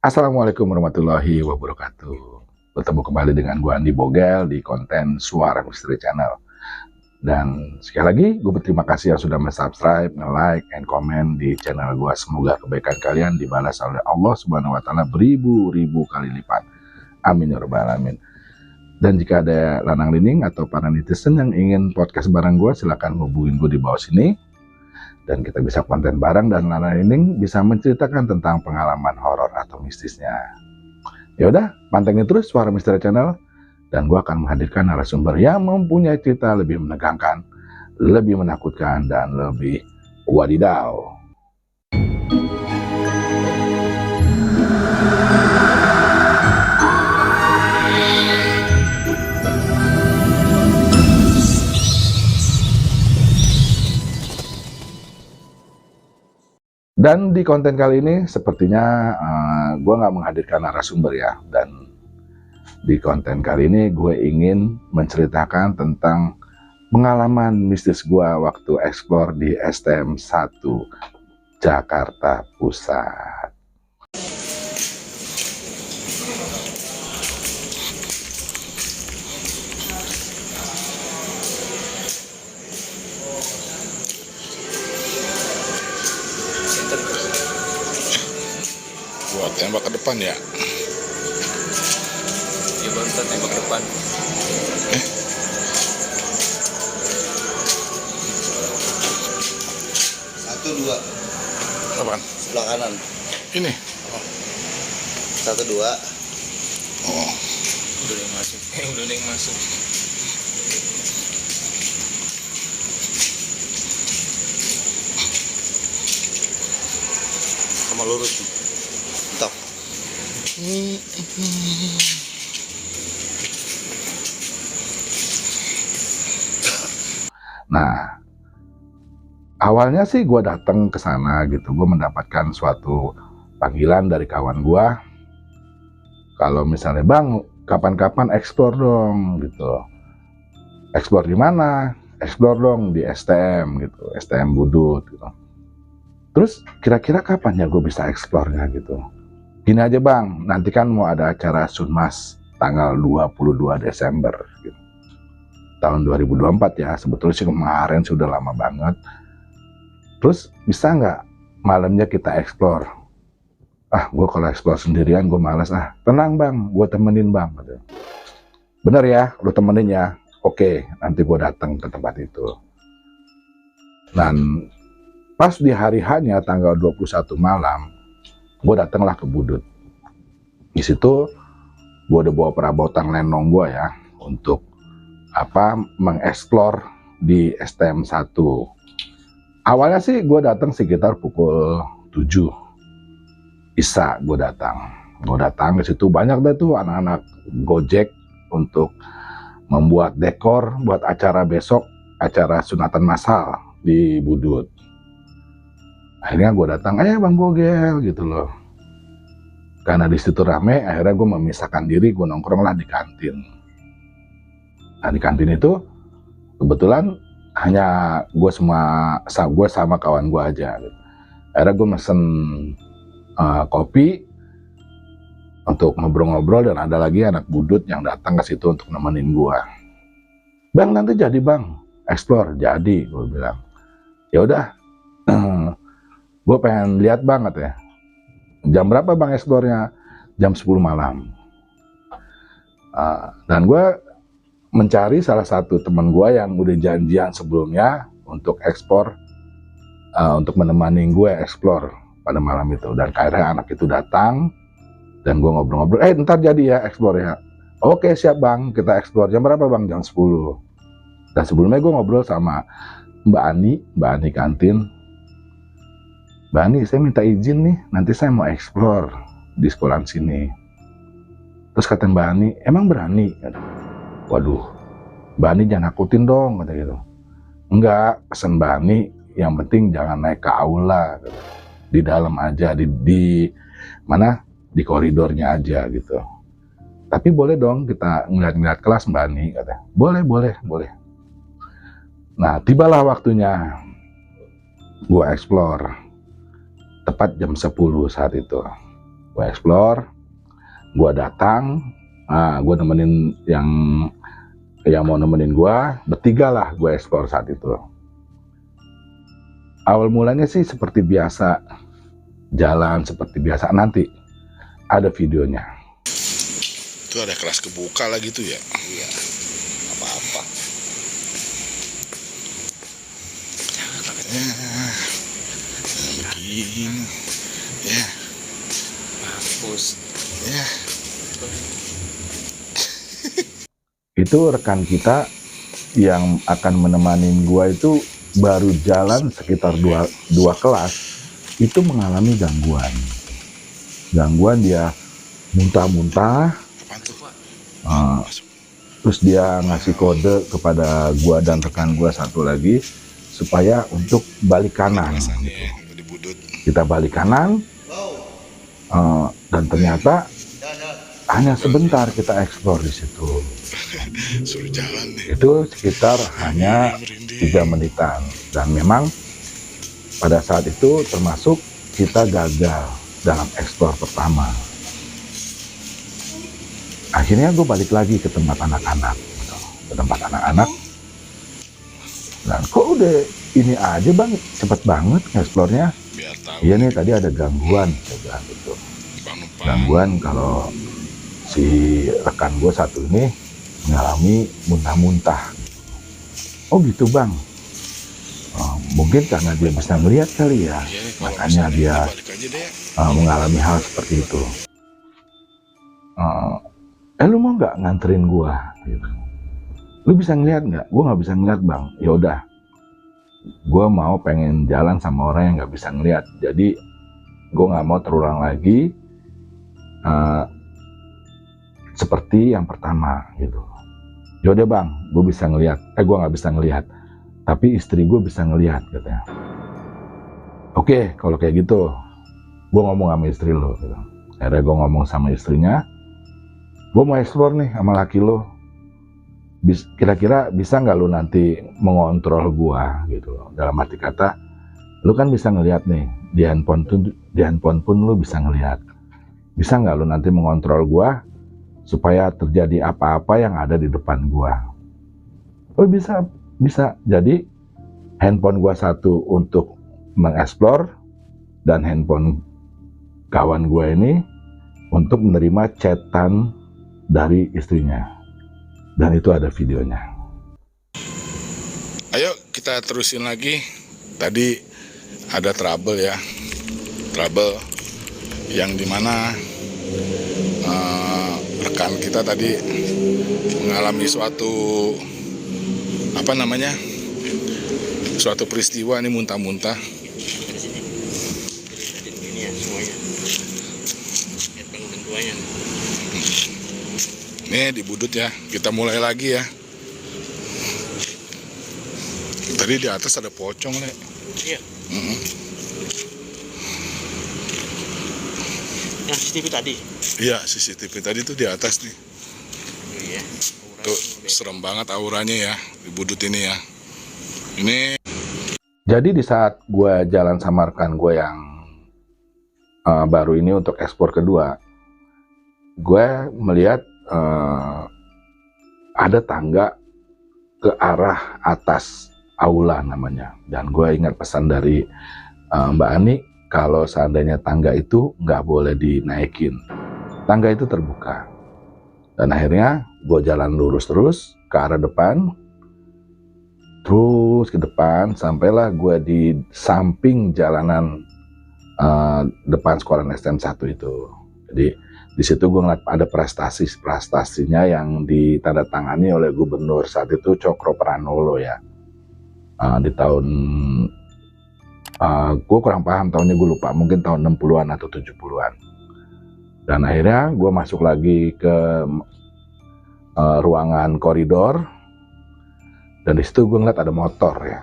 Assalamualaikum warahmatullahi wabarakatuh. Bertemu kembali dengan gue Andi Bogel di konten Suara Misteri Channel. Dan sekali lagi gue berterima kasih yang sudah subscribe, like, and comment di channel gue. Semoga kebaikan kalian dibalas oleh Allah Subhanahu Wa Taala beribu-ribu kali lipat. Amin ya rabbal alamin. Dan jika ada lanang lining atau para netizen yang ingin podcast bareng gue, silakan hubungin gue di bawah sini. Dan kita bisa konten bareng dan lanang lining bisa menceritakan tentang pengalaman horor atau mistisnya. Ya udah, pantengin terus Suara Misteri Channel dan gue akan menghadirkan narasumber yang mempunyai cerita lebih menegangkan, lebih menakutkan, dan lebih wadidaw. Dan di konten kali ini sepertinya gue nggak menghadirkan narasumber ya. Dan di konten kali ini gue ingin menceritakan tentang pengalaman mistis gue waktu eksplor di STM 1 Jakarta Pusat. Buat tembak ke depan ya? Ya bangsa tembak ke depan. Satu dua. Apaan? Sebelah kanan. Ini? Satu dua. Oh. Udah ada yang masuk. Udah ada yang masuk. Sama lurus nih. Top. Nah, awalnya sih gue datang ke sana gitu, gue mendapatkan suatu panggilan dari kawan gue. Kalau misalnya, bang, kapan-kapan eksplor dong gitu. Eksplor di mana? Eksplor dong di STM gitu, STM Budut gitu. Terus kira-kira kapan ya gue bisa eksplornya gitu? Gini aja bang, nanti kan mau ada acara Sunmas tanggal 22 Desember gitu. Tahun 2024 ya, sebetulnya sih kemarin sudah lama banget. Terus bisa nggak malamnya kita eksplor? Ah, gue kalau eksplor sendirian gue malas. Ah, tenang bang, gue temenin bang. Bener ya, lu temenin ya. Oke, nanti gue datang ke tempat itu. Dan pas di hari hanya tanggal 21 malam, gue datanglah ke Budut. Di situ gue udah bawa perabotan lenong gue ya untuk mengeksplor di STM 1. Awalnya sih gue datang sekitar pukul 7 Isya. Gue datang ke situ, banyak deh tuh anak-anak Gojek untuk membuat dekor buat acara besok, acara sunatan massal di Budut. Akhirnya gue datang, bang Bogel gitu loh. Karena di situ rame, akhirnya gue memisahkan diri, gue nongkrong lah di kantin. Nah di kantin itu kebetulan hanya gue sama kawan gue aja gitu. Akhirnya gue mesen kopi untuk ngobrol-ngobrol, dan ada lagi anak Budut yang datang ke situ untuk nemenin gue. Bang, nanti jadi bang explore? Jadi, gue bilang. Ya udah, gue pengen lihat banget ya. Jam berapa bang explore-nya? Jam 10 malam. Dan gue mencari salah satu teman gue yang udah janjian sebelumnya untuk ekspor, untuk menemani gue eksplor pada malam itu. Dan akhirnya anak itu datang dan gue ngobrol-ngobrol, ntar jadi ya eksplor ya. Oke siap bang, kita eksplor. Jam berapa bang? Jam 10. Dan sebelumnya gue ngobrol sama Mbak Ani kantin. Mbak Ani, saya minta izin nih, nanti saya mau eksplor di sekolah sini. Terus kata Mbak Ani, emang berani? Waduh, Mbak Ani jangan nakutin dong, kata gitu. Enggak, pesan Mbak Ani, yang penting jangan naik ke aula, gitu. Di dalam aja, di mana? Di koridornya aja gitu. Tapi boleh dong kita ngeliat-ngeliat kelas Mbak Ani, kata. Boleh. Nah, tibalah waktunya gua explore. Tepat jam 10 saat itu. gue explore, gue datang, gue nemenin yang mau nemenin gue, bertiga lah gue explore saat itu. Awal mulanya sih seperti biasa, jalan seperti biasa, nanti ada videonya. Itu ada kelas kebuka lah gitu ya? Iya. Apa-apa. Begini. Ya. Mampus. Ya. Itu rekan kita yang akan menemani gua itu baru jalan sekitar dua kelas, itu mengalami gangguan dia muntah-muntah. Apaan tuh? Terus dia ngasih kode kepada gua dan rekan gua satu lagi supaya untuk balik kanan Rasanya gitu. di budut. Kita balik kanan, dan ternyata hanya sebentar kita explore di situ. Suruh jalan nih. Itu sekitar hanya 3 menitan, dan memang pada saat itu termasuk kita gagal dalam explore pertama. Akhirnya gue balik lagi ke tempat anak-anak, dan kok udah ini aja bang, cepet banget nge-explore-nya. Biar tahu. Iya nih, tadi ada gangguan, saya bilang gitu. Numpang-numpang. Gangguan kalau si rekan gue satu ini mengalami muntah-muntah. Oh gitu bang. Mungkin karena dia bisa melihat kali ya, Iya nih, kalau makanya misalnya dia balik aja deh. mengalami hal seperti itu. Lu mau nggak nganterin gua? Gitu. Lu bisa ngeliat nggak? Gua nggak bisa ngeliat bang. Ya udah, gua mau pengen jalan sama orang yang nggak bisa ngeliat. Jadi gua nggak mau terulang lagi seperti yang pertama gitu. Yaudah bang, gue bisa ngelihat. Gue nggak bisa ngelihat, tapi istri gue bisa ngelihat katanya. Oke, kalau kayak gitu, gue ngomong sama istri lo. Gitu. Akhirnya gue ngomong sama istrinya, gue mau explore nih sama laki lo. Kira-kira bisa nggak lo nanti mengontrol gue gitu. Dalam arti kata, lo kan bisa ngelihat nih di handphone pun lo bisa ngelihat. Bisa nggak lo nanti mengontrol gue supaya terjadi apa-apa yang ada di depan gua? Oh bisa. Jadi handphone gua satu untuk mengeksplor, dan handphone kawan gua ini untuk menerima chatan dari istrinya. Dan itu ada videonya. Ayo kita terusin lagi. Tadi ada trouble ya. Trouble yang dimana rekan kita tadi mengalami suatu suatu peristiwa ini muntah-muntah. Ini ya semuanya. Ketentuannya. Nih di budut ya. Kita mulai lagi ya. Tadi di atas ada pocong, Le. Iya. Yang CCTV tadi. Iya, CCTV tadi tuh di atas nih. Iya. Tuh serem banget auranya ya di budut ini ya. Ini Jadi di saat gue jalan sama rekan gue yang baru ini untuk ekspor kedua, gue melihat ada tangga ke arah atas aula namanya. Dan gue ingat pesan dari Mbak Ani, kalau seandainya tangga itu nggak boleh dinaikin. Tangga itu terbuka. Dan akhirnya gue jalan lurus terus ke arah depan. Terus ke depan, sampailah gue di samping jalanan depan sekolah STM 1 itu. Jadi di situ gue ngeliat ada prestasinya yang ditandatangani oleh gubernur saat itu, Cokro Pranolo ya. Di tahun gue kurang paham tahunnya, gue lupa, mungkin tahun 60-an atau 70-an. Dan akhirnya gue masuk lagi ke ruangan koridor, dan di situ gue ngeliat ada motor ya.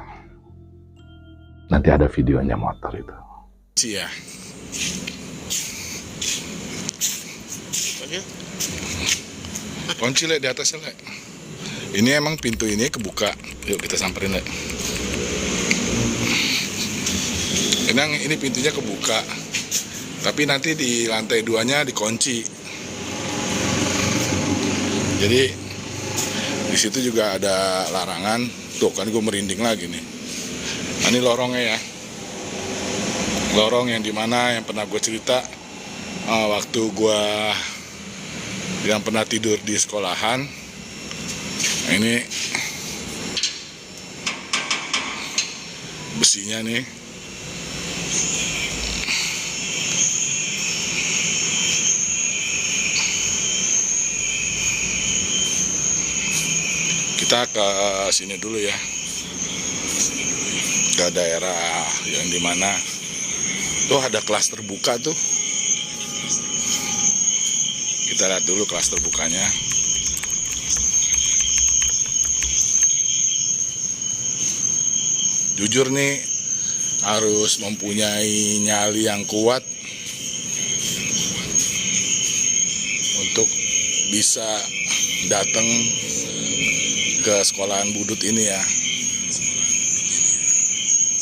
Nanti ada videonya motor itu. sih ya. Kunci, Le, di atasnya, Le. Ini emang pintu ini kebuka. Yuk kita samperin, Le. Ini pintunya kebuka. Tapi nanti di lantai 2-nya dikunci. Jadi di situ juga ada larangan. Tuh kan gue merinding lagi nih. Nah, ini lorongnya ya. Lorong yang dimana yang pernah gue cerita waktu gue yang pernah tidur di sekolahan. Nah, ini besinya nih. Kita ke sini dulu ya, ke daerah yang dimana tuh ada kelas terbuka tuh. Kita lihat dulu kelas terbukanya. Jujur nih, harus mempunyai nyali yang kuat untuk bisa datang ke sekolahan Budut ini ya.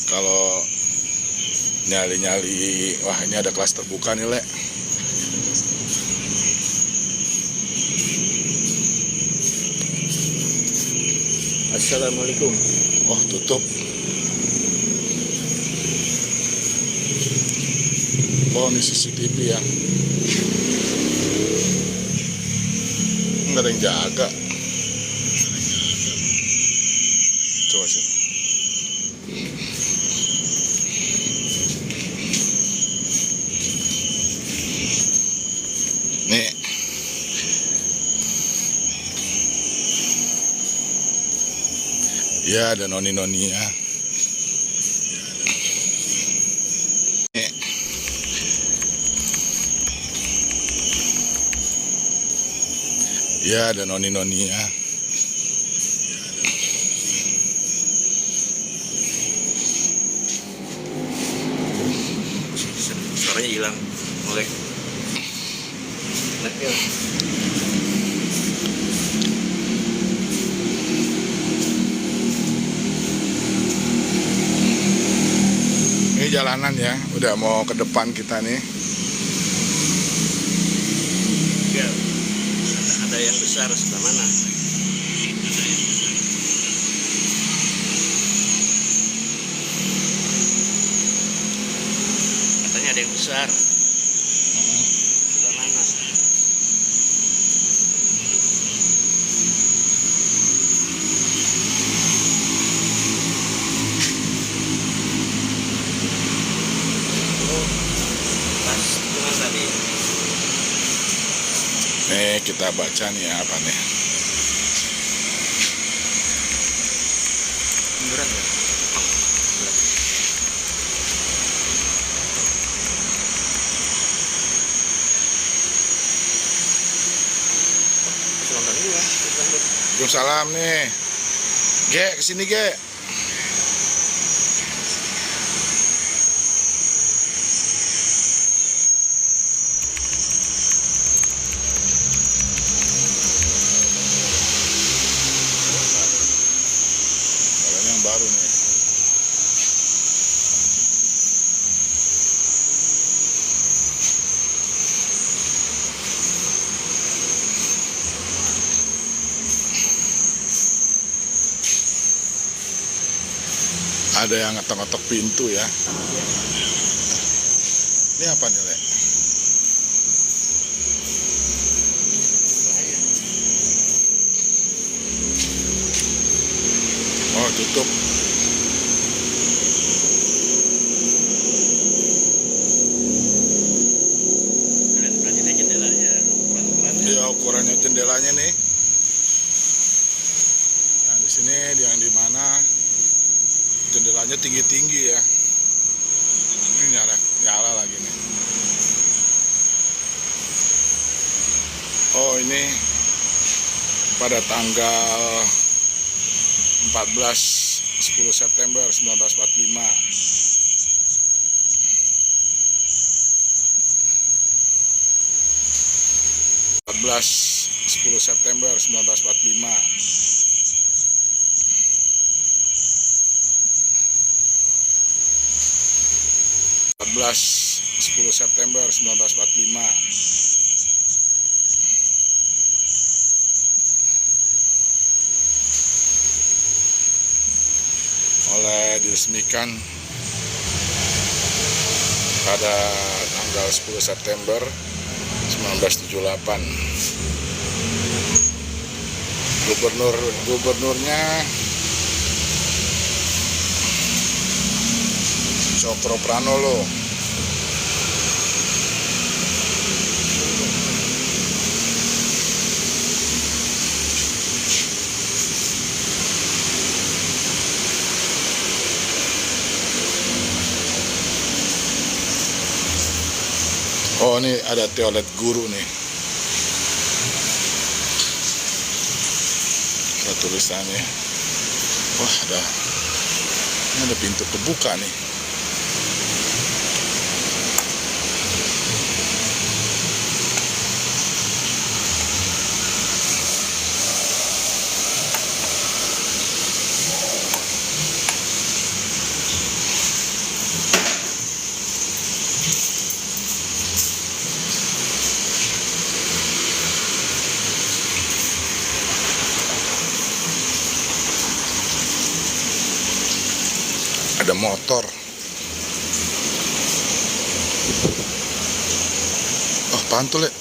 Kalau nyali-nyali, wah ini ada kelas terbuka nih, Le. Assalamualaikum. Oh, tutup. Oh, ini CCTV ya. Nggak ada yang jaga. Coba sih. Nih. Ya, ada noni-noninya. Nih. Ya, ada noni-noninya. Suaranya hilang. Molek. Nakil. Ini jalanan ya, udah mau ke depan kita nih. Ya. Ada yang besar sebelah mana? Katanya ada yang besar. Sebelah mana? Oh, pas cuma tadi. Nih kita baca nih apa nih. Beneran ya? Nonton dulu ya. Waalaikumsalam nih. Ge, kesini Ge. Kalau yang baru nih. Ada yang ngetok-ngetok pintu ya. Ini apa nih, Le? Oh, tutup. Kalian berani lihat jendelanya, ukuran-ukuran. Iya, ukurannya jendelanya nih. Nah, di sini yang di mana jendelanya tinggi-tinggi ya. Ini nyala lagi nih. Oh, ini pada tanggal 10 September 1945. 10 September 1945. 10 September 1945 diresmikan pada tanggal 10 September 1978. Gubernurnya Cokro Pranolo. Oh, ini ada toilet guru nih. Ada tulisannya. Wah, ada pintu kebuka nih. Ada motor. Oh, pantul ya.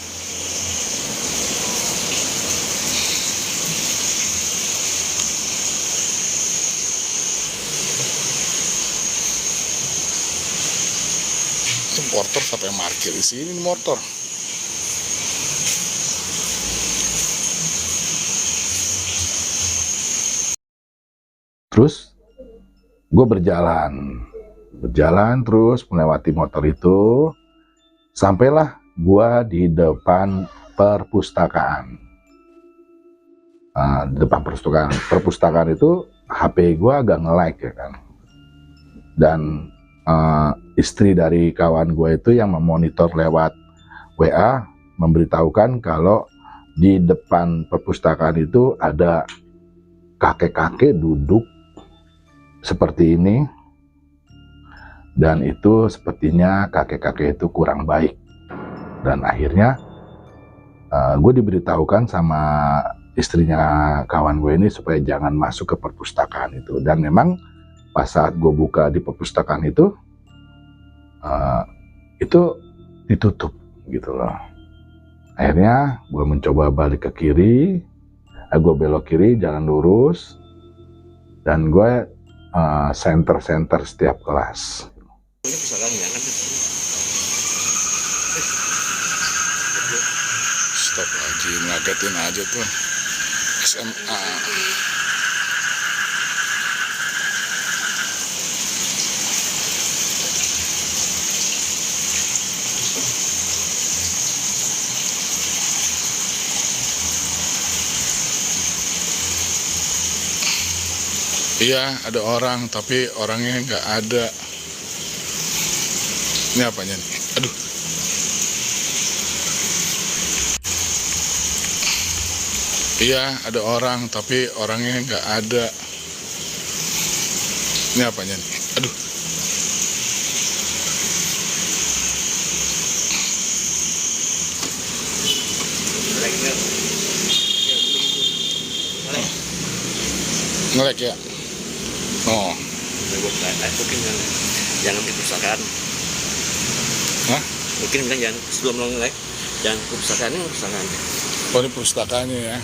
Ini motor sampai parkir di sini motor. Terus gue berjalan terus melewati motor itu, sampailah gue di depan perpustakaan. Di depan perpustakaan itu HP gue agak nge-lag ya kan, dan istri dari kawan gue itu yang memonitor lewat WA memberitahukan kalau di depan perpustakaan itu ada kakek-kakek duduk seperti ini, dan itu sepertinya kakek-kakek itu kurang baik. Dan akhirnya gue diberitahukan sama istrinya kawan gue ini supaya jangan masuk ke perpustakaan itu. Dan memang pas saat gue buka di perpustakaan itu ditutup gitu loh. Akhirnya gue mencoba balik ke kiri, gue belok kiri, jalan lurus, dan gue center setiap kelas. Ini pustakaan ya kan? Stop lagi, ngagetin aja tuh. SMA. Iya, ada orang, tapi orangnya nggak ada. Ini apanya nih? Aduh. Iya, ada orang, tapi orangnya nggak ada. Ini apanya nih? Aduh. Nge-lag ya? Oh. Mungkin jangan di perpustakaan. Hah? Mungkin bilang jangan sebelum nge-lag, jangan ke perpustakaan, ini perpustakaan. Oh, ini pustakaannya ya.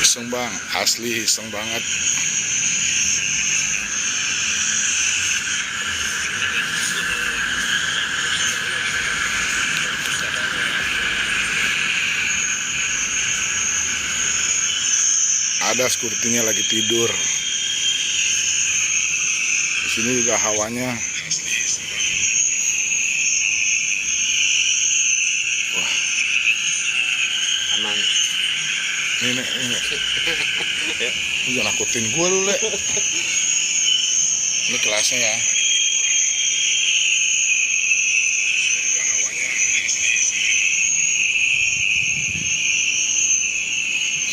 Iseng bang, asli iseng banget. Ada sekuritinya lagi tidur. Di sini juga hawanya. Wah, Aman. ini. Lu jangan nakutin gue lu, Le. Ini kelasnya ya.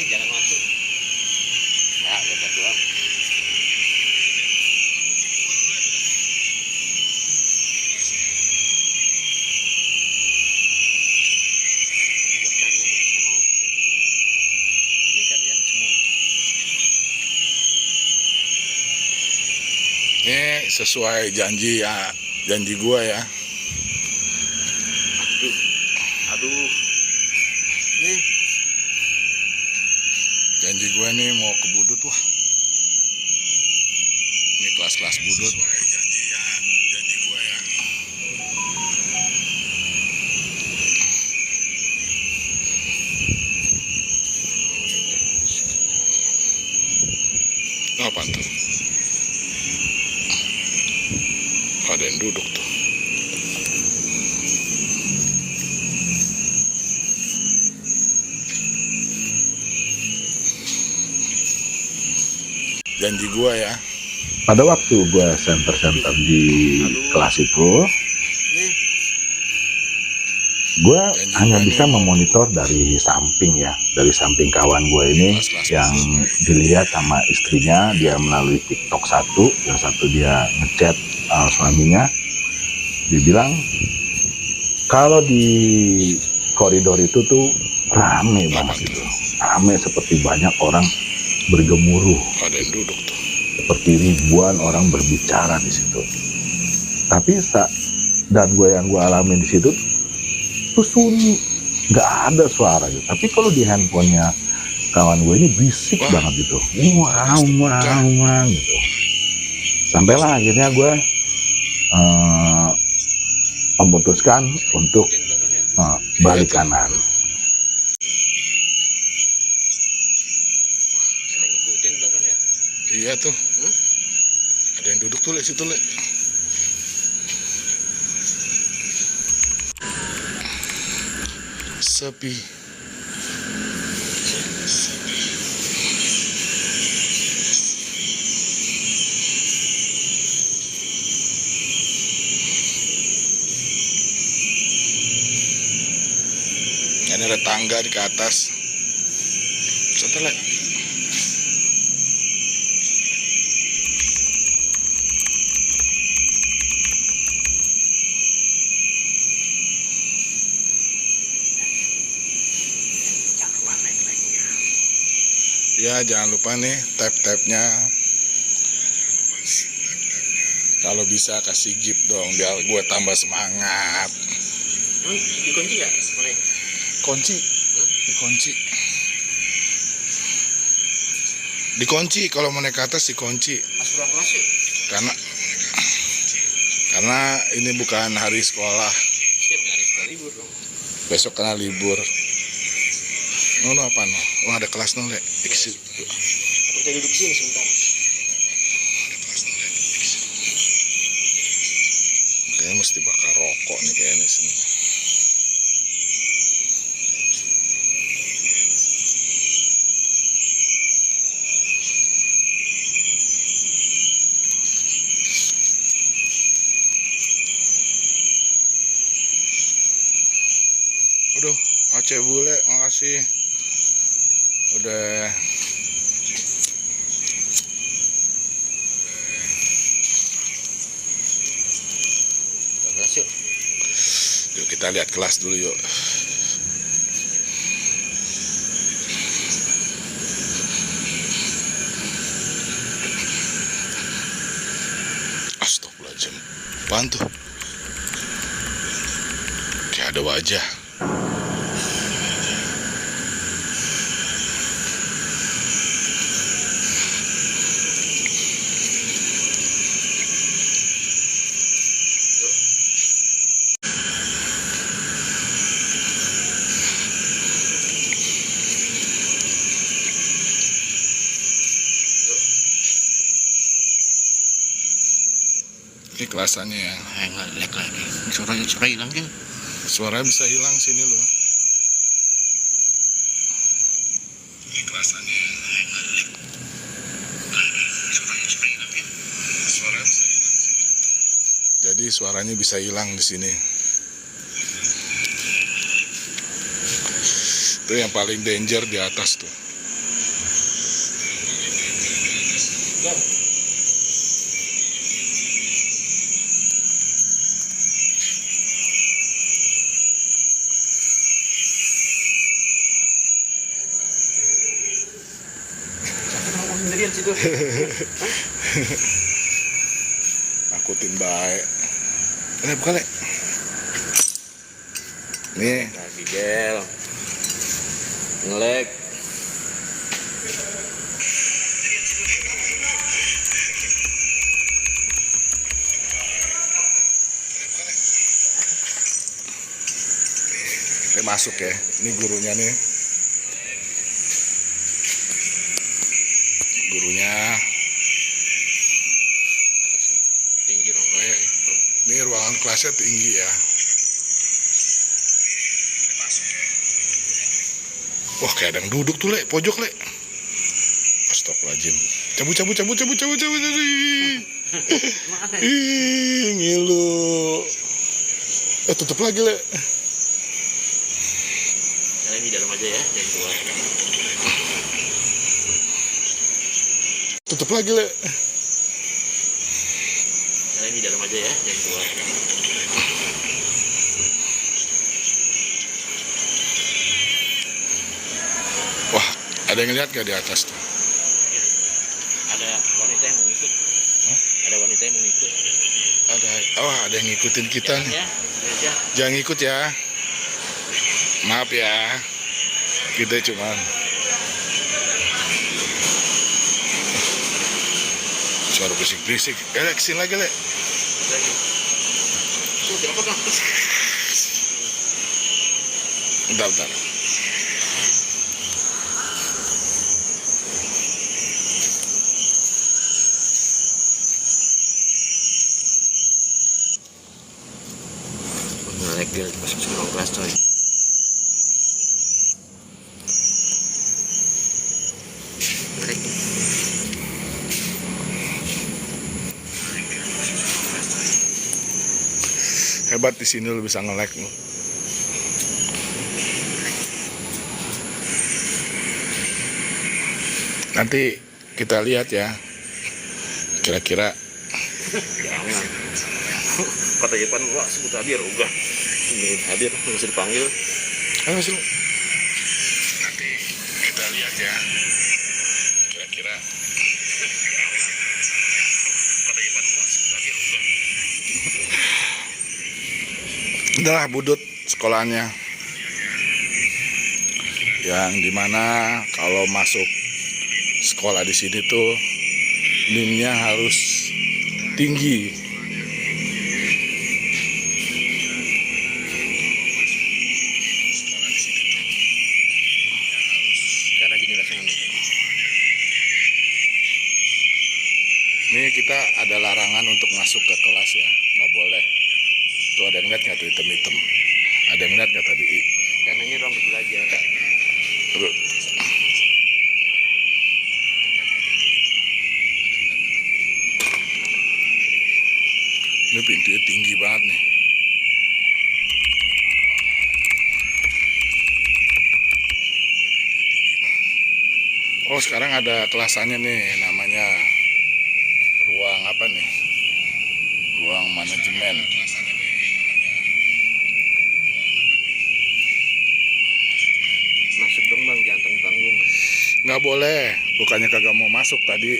Jangan masuk. Ya, kita doang. Ini kalian semua. Ini sesuai janji gua ya. Aduh. Nih. Janji gua nih mau ke Budut wah. Ini kelas-kelas Budut. Janji gua ya. Apa tuh? Ada yang duduk tuh. Janji gua ya. Pada waktu gue center di kelas itu, gue hanya bisa memonitor dari samping ya, dari samping kawan gue ini yang dilihat sama istrinya, dia melalui TikTok satu, yang satu dia ngechat suaminya, dibilang kalau di koridor itu tuh rame banget gitu, rame seperti banyak orang bergemuruh, Ada yang duduk tuh. seperti ribuan orang berbicara di situ. Tapi dan yang gue alamin di situ tuh sunyi, nggak ada suara gitu. Tapi kalau di handphonenya kawan gue ini berisik banget gitu, wah gitu. Sampailah akhirnya gue memutuskan untuk balik kanan. Ngikutin belakang ya? Iya tuh. Ada yang duduk tuh, Lek, situ, Lek. Sepi. Ini ada tangga di ke atas. Setelah ya, jangan lupa nih tap-tapnya. Kalau bisa kasih gift dong biar gue tambah semangat. Dikunci ya? Mana? Kunci. Dikunci kalau mau naik ke atas dikunci. Pas pulang kelas yuk. Karena ini bukan hari sekolah. Siap nggak hari sekolah libur dong. Besok karena libur. No apa no? Oh ada kelas no, Lek. Aku kita duduk sini sebentar. Kayaknya mesti bakar rokok nih kayaknya sini. Aduh, Aceh bule, makasih. Udah Kelas yuk. yuk kita lihat kelas dulu yuk. Astagfirullahaladzim. Apaan tuh? Kayak ada wajah. Ini kelasannya ya. Nggak lag lagi. Suara hilang kan? Suara bisa hilang sini loh. Ini kelasannya ya. Suara bisa hilang sini. Jadi suaranya bisa hilang di sini. Itu yang paling danger di atas tuh. situ. Nakutin baik. Ini buka le. Nih, Lagi gel. Ngelek. ini masuk ya. Ini gurunya nih. Gurunya. Tinggi dong kayak. Ini ruangan kelasnya tinggi ya. Wah, kayak ada yang duduk tuh, Le, pojok, Le. Astagfirullahaladzim. Cabut. Ih, ngilu. Tutup lagi, Le. Kalian di dalam aja ya, jangan keluar. Tutup lagi, Le. Kalian di dalam aja ya, jangan keluar. Wah, ada yang lihat gak di atas tuh? Ada wanita yang mau ikut. Hah? Ada wanita yang mau ikut. Ada yang ngikutin kita nih. Ya, aja. Jangan ikut ya. Maaf ya. Kita cuman suara berisik-berisik. Kesini lagi, Le. Lagi. Tuh, kenapa kan? Bentar. Ngelek gel, masuk ruang kelas coy. Ngelek. Hebat di sini lu bisa nge-lag lu. Nanti kita lihat ya. Kira-kira Jangan. Kata Jepan, wah sebut hadir, enggak. Ini hadir, nggak usah dipanggil. ayo masuk. Nanti kita lihat ya. Kira-kira kata Jepan, wah sebut hadir, enggak. Udahlah budut sekolahannya. Yang dimana kalau masuk sekolah di sini tuh NIM-nya harus tinggi. Karena gini rasanya. Ini kita ada larangan untuk masuk ke kelas ya, nggak boleh. Tuh ada yang lihat nggak tuh hitam-hitam? Ada yang lihat nggak tadi? Karena ini ruang belajar. Terus ini pintunya tinggi banget nih. Oh sekarang ada kelasannya nih, namanya ruang apa nih? Ruang manajemen. Masuk dong bang, jangan tanggung-tanggung. Nggak boleh, bukannya kagak mau masuk tadi.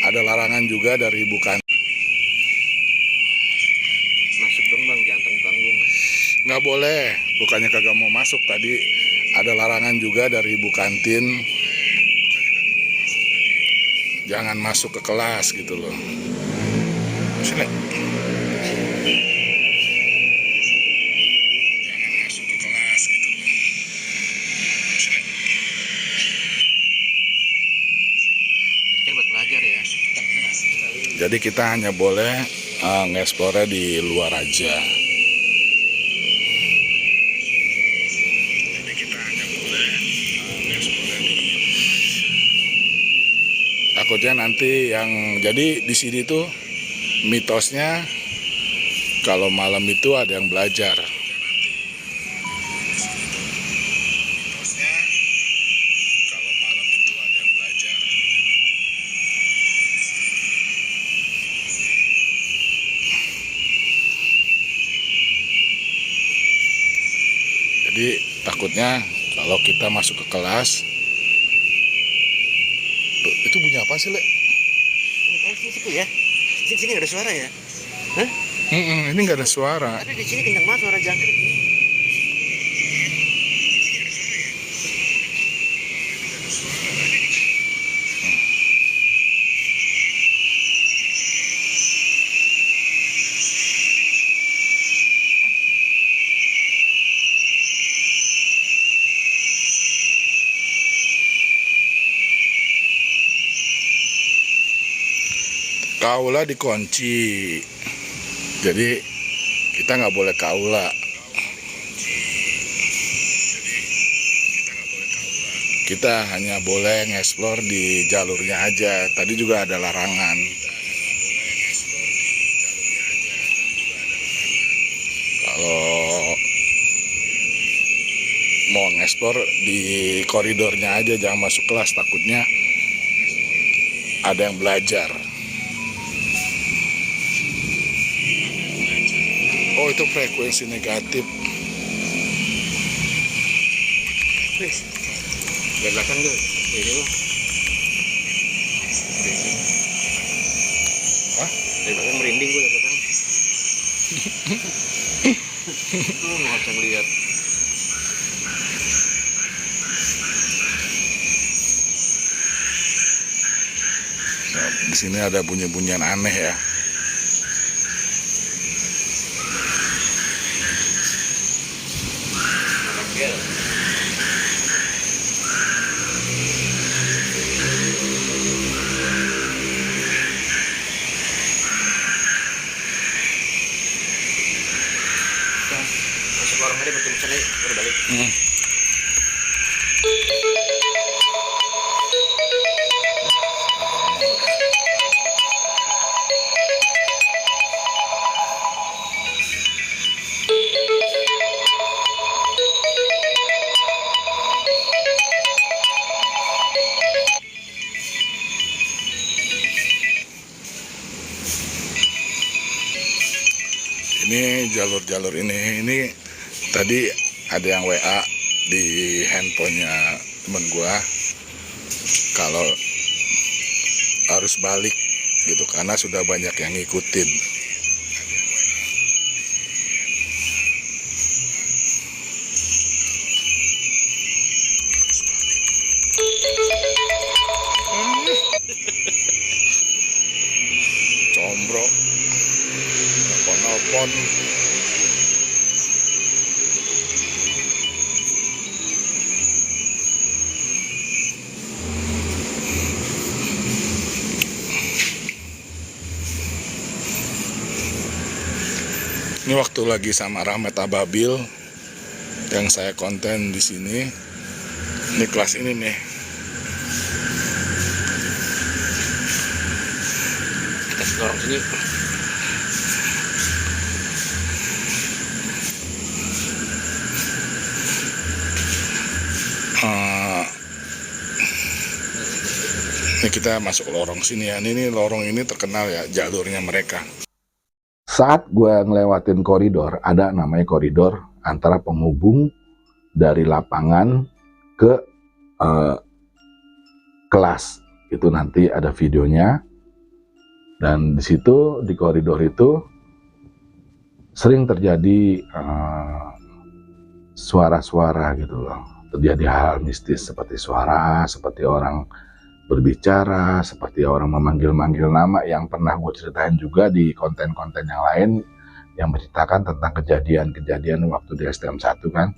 Ada larangan juga dari ibu kantin. Masuk dong bang, jangan tanggung-tanggung. Nggak boleh, bukannya kagak mau masuk tadi. Ada larangan juga dari ibu kantin. Jangan masuk ke kelas gitu loh. Sini. Jangan masuk ke kelas gitu loh. Sini. Ini kan buat belajar ya. Jadi kita hanya boleh nge-explore di luar aja. Jadi kita hanya boleh nge-explore di. Takutnya nanti yang jadi di sini tuh mitosnya kalau malam itu ada yang belajar. Mitosnya kalau malam itu ada yang belajar. Jadi takutnya kalau kita masuk ke kelas Itu bunyi apa sih, Le? Ini kan sini ya. Sini nggak ada suara ya? Hah? Ini nggak ada suara. Tapi di sini kencang banget suara jangkrik ini. Kaula dikunci, jadi kita nggak boleh kaula. Kita hanya boleh ngeksplor di jalurnya aja. Tadi juga ada larangan. Kalau mau ngeksplor di koridornya aja, jangan masuk kelas, takutnya ada yang belajar. Oh, itu frekuensi negatif. Di belakang tuh. Ini loh. Hah? Dari belakang merinding gue dari belakang. Nggak bisa ngeliat. Nah, di sini ada bunyi-bunyian aneh ya. Masuk lorong aja bertemu sana baru balik. Ini jalur-jalur ini tadi ada yang WA di handphonenya temen gua kalau harus balik gitu karena sudah banyak yang ngikutin. Combro, nelpon-nelpon. Ini waktu lagi sama Rahmat Ababil yang saya konten di sini. Ini kelas ini nih. Kita ke lorong sini. Ini kita masuk lorong sini ya. Ini lorong ini terkenal ya jalurnya mereka. Saat gue ngelewatin koridor, ada namanya koridor antara penghubung dari lapangan ke kelas. Itu nanti ada videonya. Dan di situ, di koridor itu, sering terjadi suara-suara gitu loh. Terjadi hal mistis seperti suara, seperti orang berbicara, seperti orang memanggil-manggil nama yang pernah gue ceritain juga di konten-konten yang lain yang menceritakan tentang kejadian-kejadian waktu di STM 1 kan.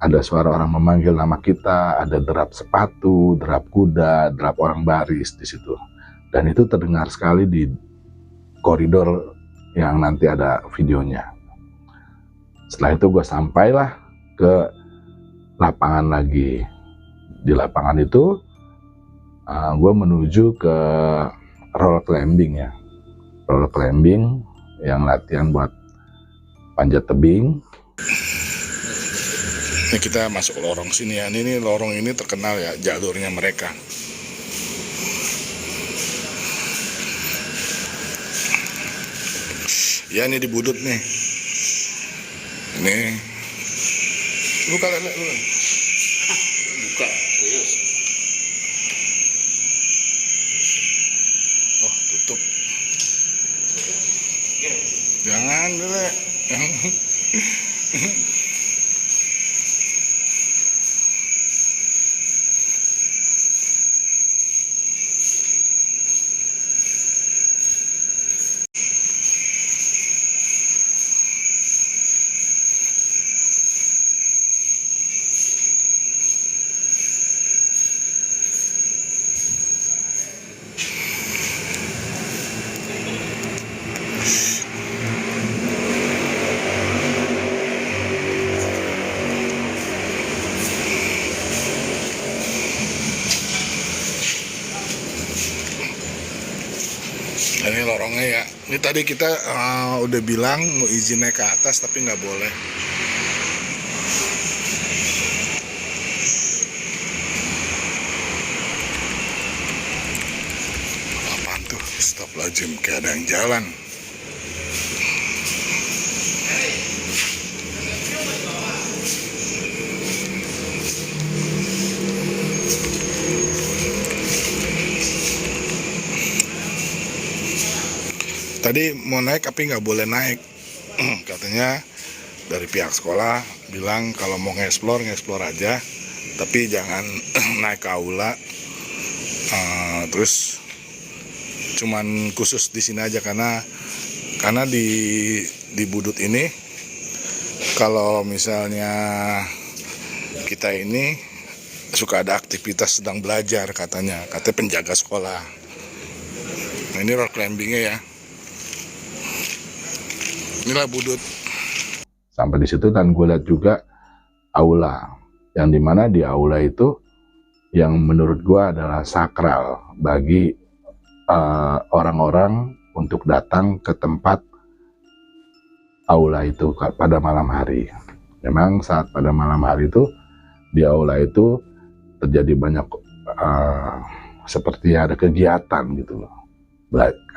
Ada suara orang memanggil nama kita, ada derap sepatu, derap kuda, derap orang baris di situ. Dan itu terdengar sekali di koridor yang nanti ada videonya. Setelah itu gue sampailah ke lapangan lagi. Di lapangan itu gue menuju ke roll climbing ya. Roll climbing yang latihan buat panjat tebing. Ini kita masuk lorong sini ya. Ini lorong ini terkenal ya jalurnya mereka. Ya ini di Budut nih. Ini. Buka lele lu. Buka, serius. Jangan dulu. Ini lorongnya ya. Ini tadi kita udah bilang mau izin naik ke atas tapi nggak boleh. Apaan tuh? Stop lajim, kayak ada yang jalan. Tadi mau naik tapi nggak boleh naik. Katanya dari pihak sekolah bilang kalau mau nge-explore aja, tapi jangan naik ke aula. Terus cuman khusus di sini aja karena di Budut ini kalau misalnya kita ini suka ada aktivitas sedang belajar katanya penjaga sekolah. Nah, ini rock climbingnya ya. Inilah Budut. Sampai di situ dan gue lihat juga aula, yang dimana di aula itu yang menurut gue adalah sakral bagi orang-orang untuk datang ke tempat aula itu pada malam hari. Memang saat pada malam hari itu di aula itu terjadi banyak seperti ada kegiatan gitu loh.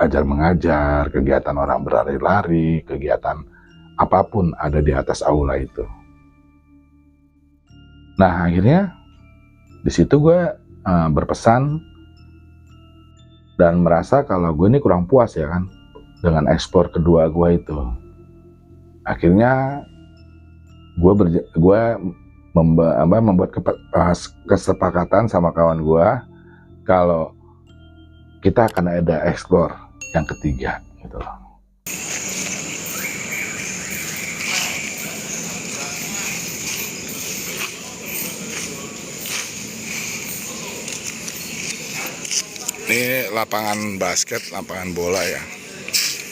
Ajar mengajar, kegiatan orang berlari-lari, kegiatan apapun ada di atas aula itu. Nah akhirnya di situ gue berpesan dan merasa kalau gue ini kurang puas ya kan dengan ekspor kedua gue itu. Akhirnya gue membuat kesepakatan sama kawan gue kalau kita akan ada explore yang ketiga gitu loh. Ini lapangan basket, lapangan bola ya,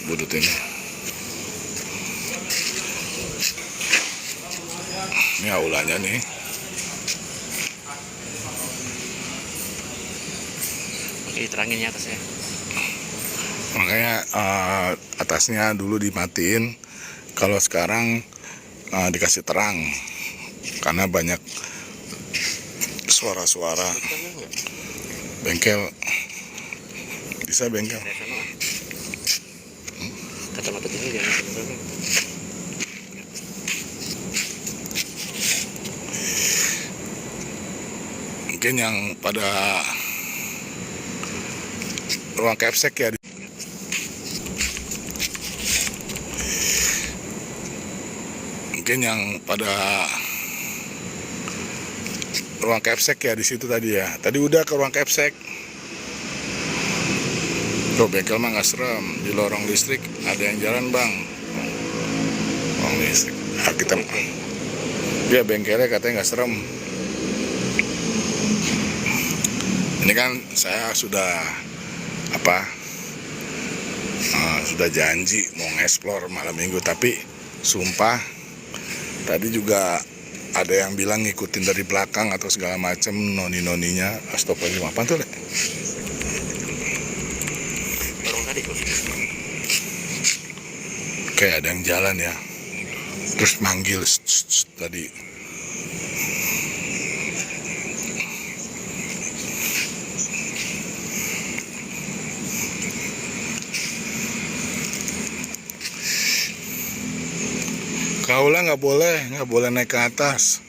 Budut ini. Ini aulanya nih. Oke, terangin ya atasnya. Makanya atasnya dulu dimatiin, kalau sekarang dikasih terang karena banyak suara-suara bengkel. Bisa bengkel. Kacamata ini jangan. Mungkin yang pada ruang capsek ya. Mungkin yang pada ruang capsek ya di situ tadi ya. Tadi udah ke ruang capsek. Tuh bengkel mah nggak serem. Di lorong listrik ada yang jalan bang. Lorong listrik. Nah, kita dia bengkelnya katanya nggak serem. Ini kan saya sudah sudah janji mau nge-explore malam minggu, tapi sumpah tadi juga ada yang bilang ngikutin dari belakang atau segala macem noni-noninya. Astagfirullah, apa tuh, Le? Kayak ada yang jalan ya, terus manggil tadi. Kaulah nggak boleh naik ke atas.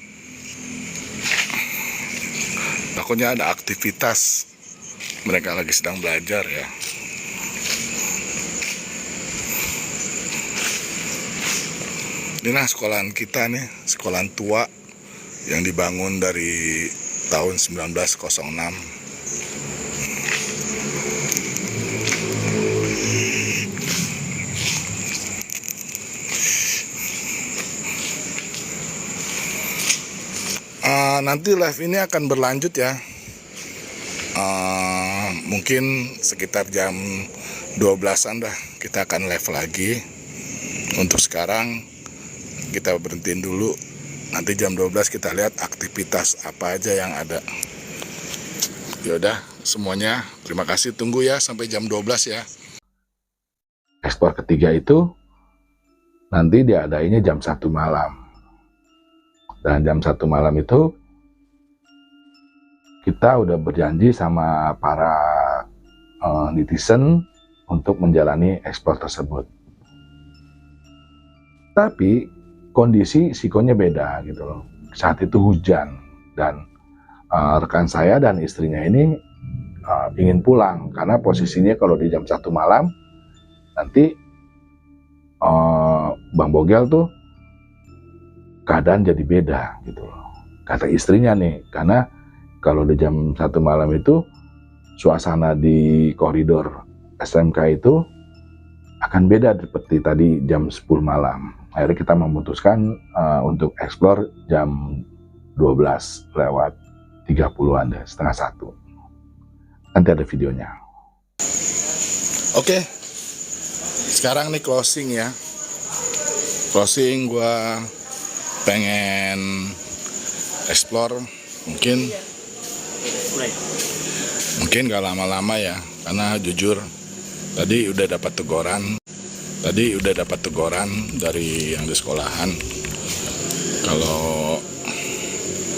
Takutnya ada aktivitas, mereka lagi sedang belajar ya. Inilah sekolahan kita nih, sekolahan tua yang dibangun dari tahun 1906. Nanti live ini akan berlanjut ya. Mungkin sekitar jam 12-an dah kita akan live lagi. Untuk sekarang kita berhentiin dulu. Nanti jam 12 kita lihat aktivitas apa aja yang ada. Yaudah semuanya, terima kasih, tunggu ya sampai jam 12 ya. Ekspor ketiga itu nanti diadainya jam 1 malam. Dan jam 1 malam itu kita udah berjanji sama para netizen untuk menjalani ekspor tersebut. Tapi kondisi sikonya beda gitu loh. Saat itu hujan dan rekan saya dan istrinya ini ingin pulang karena posisinya kalau di jam 1 malam nanti Bang Bogel tuh keadaan jadi beda gitu loh. Kata istrinya nih, karena kalau di jam 1 malam itu suasana di koridor SMK itu akan beda seperti tadi jam 10 malam. Akhirnya kita memutuskan untuk eksplor jam 12 lewat 30-an deh, setengah 1. Nanti ada videonya. Oke, sekarang nih closing ya. Closing gua pengen explore mungkin gak lama-lama ya, karena jujur tadi udah dapat teguran dari yang di sekolahan kalau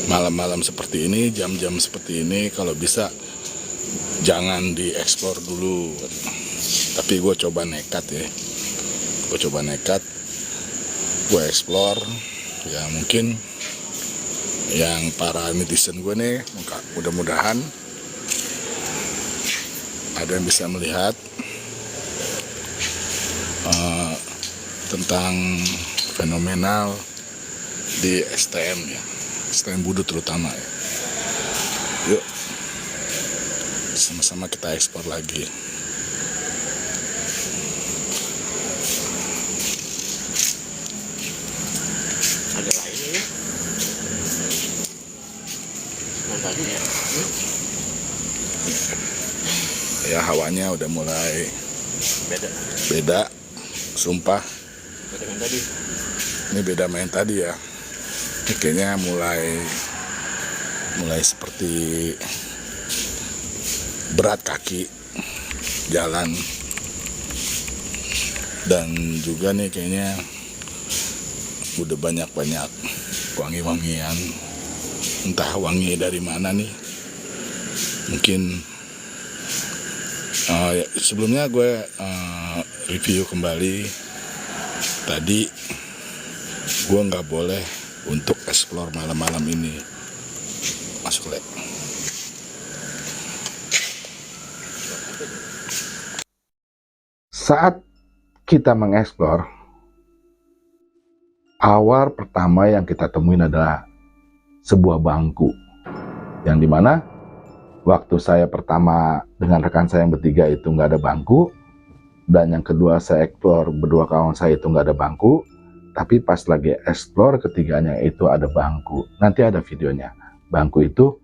malam-malam seperti ini, jam-jam seperti ini kalau bisa jangan dieksplor dulu. Tapi gue coba nekat gue explore ya. Mungkin yang para netizen gue nih mudah-mudahan ada yang bisa melihat tentang fenomenal di STM ya, STM Budu terutama ya. Yuk sama-sama kita ekspor lagi. Ada lainnya ya. Tadi ya. Ya hawanya udah mulai beda, sumpah. Beda dengan tadi. Ini beda main tadi ya. Ini kayaknya mulai seperti berat kaki jalan. Dan juga nih kayaknya udah banyak-banyak wangi-wangian. Entah wangi dari mana nih. Mungkin sebelumnya gue review kembali. Tadi gue nggak boleh untuk explore malam-malam ini. Masuk lek. Saat kita mengeksplor, awal pertama yang kita temuin adalah sebuah bangku, yang dimana waktu saya pertama dengan rekan saya yang bertiga itu nggak ada bangku, dan yang kedua saya eksplor berdua kawan saya itu nggak ada bangku, tapi pas lagi eksplor ketiganya itu ada bangku. Nanti ada videonya. Bangku itu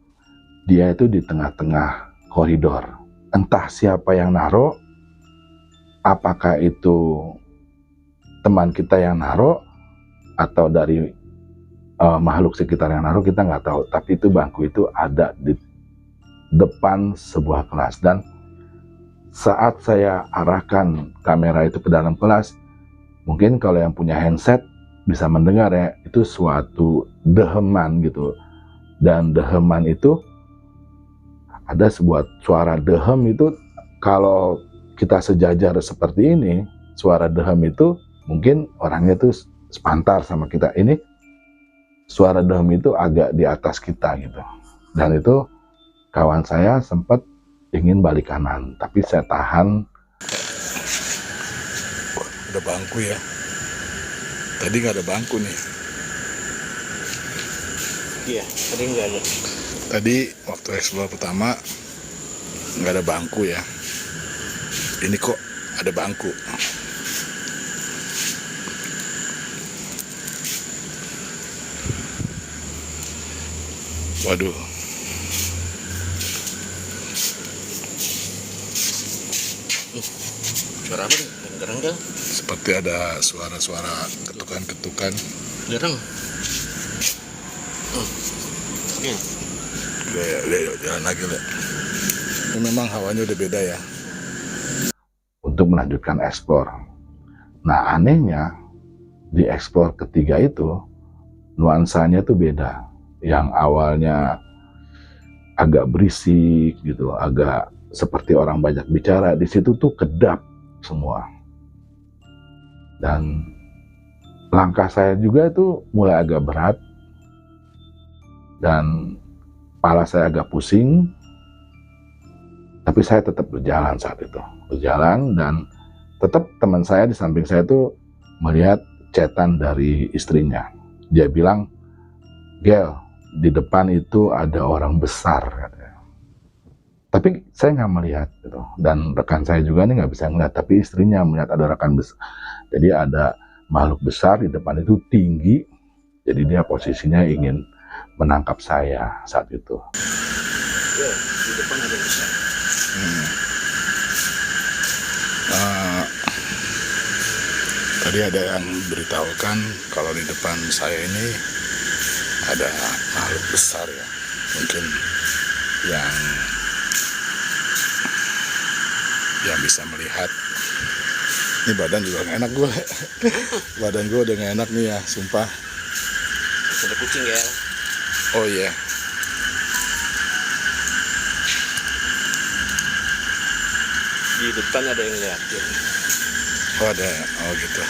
dia itu di tengah-tengah koridor. Entah siapa yang naruh, apakah itu teman kita yang naruh atau dari makhluk sekitar yang naruh, kita nggak tahu. Tapi itu bangku itu ada di depan sebuah kelas, dan saat saya arahkan kamera itu ke dalam kelas, mungkin kalau yang punya handset bisa mendengar ya, itu suatu deheman gitu. Dan deheman itu ada sebuah suara dehem itu, kalau kita sejajar seperti ini, suara dehem itu mungkin orangnya tuh sepantar sama kita. Ini suara dehem itu agak di atas kita gitu. Dan itu kawan saya sempat ingin balik kanan, tapi saya tahan. Udah bangku ya. Tadi nggak ada bangku nih. Iya, tadi nggak ada. Tadi waktu explore pertama nggak ada bangku ya. Ini kok ada bangku. Waduh. Suara apa nih? Gereng-gereng. Seperti ada suara-suara ketukan-ketukan. Gereng. Oke. Udah, jalan lagi lah. Ini memang hawanya udah beda ya. Untuk melanjutkan eksplor. Nah, anehnya di eksplor ketiga itu nuansanya tuh beda. Yang awalnya agak berisik gitu, agak seperti orang banyak bicara, di situ tuh kedap semua. Dan langkah saya juga itu mulai agak berat dan kepala saya agak pusing, tapi saya tetap berjalan saat itu, berjalan, dan tetap teman saya di samping saya itu melihat chatan dari istrinya. Dia bilang, "Gel, di depan itu ada orang besar," katanya. Tapi saya nggak melihat gitu, dan rekan saya juga nih nggak bisa ngeliat, tapi istrinya melihat ada rekan besar. Jadi ada makhluk besar di depan itu, tinggi, jadi dia posisinya ingin menangkap saya saat itu. Ya, di depan ada yang besar. Tadi ada yang beritahukan kalau di depan saya ini ada makhluk besar ya, mungkin yang bisa melihat. Ini badan juga gak enak gue. Badan gue udah gak enak nih ya, sumpah. Ada kucing ya. Oh iya. Di depan ada yang liatin. Oh ada ya, oh gitu.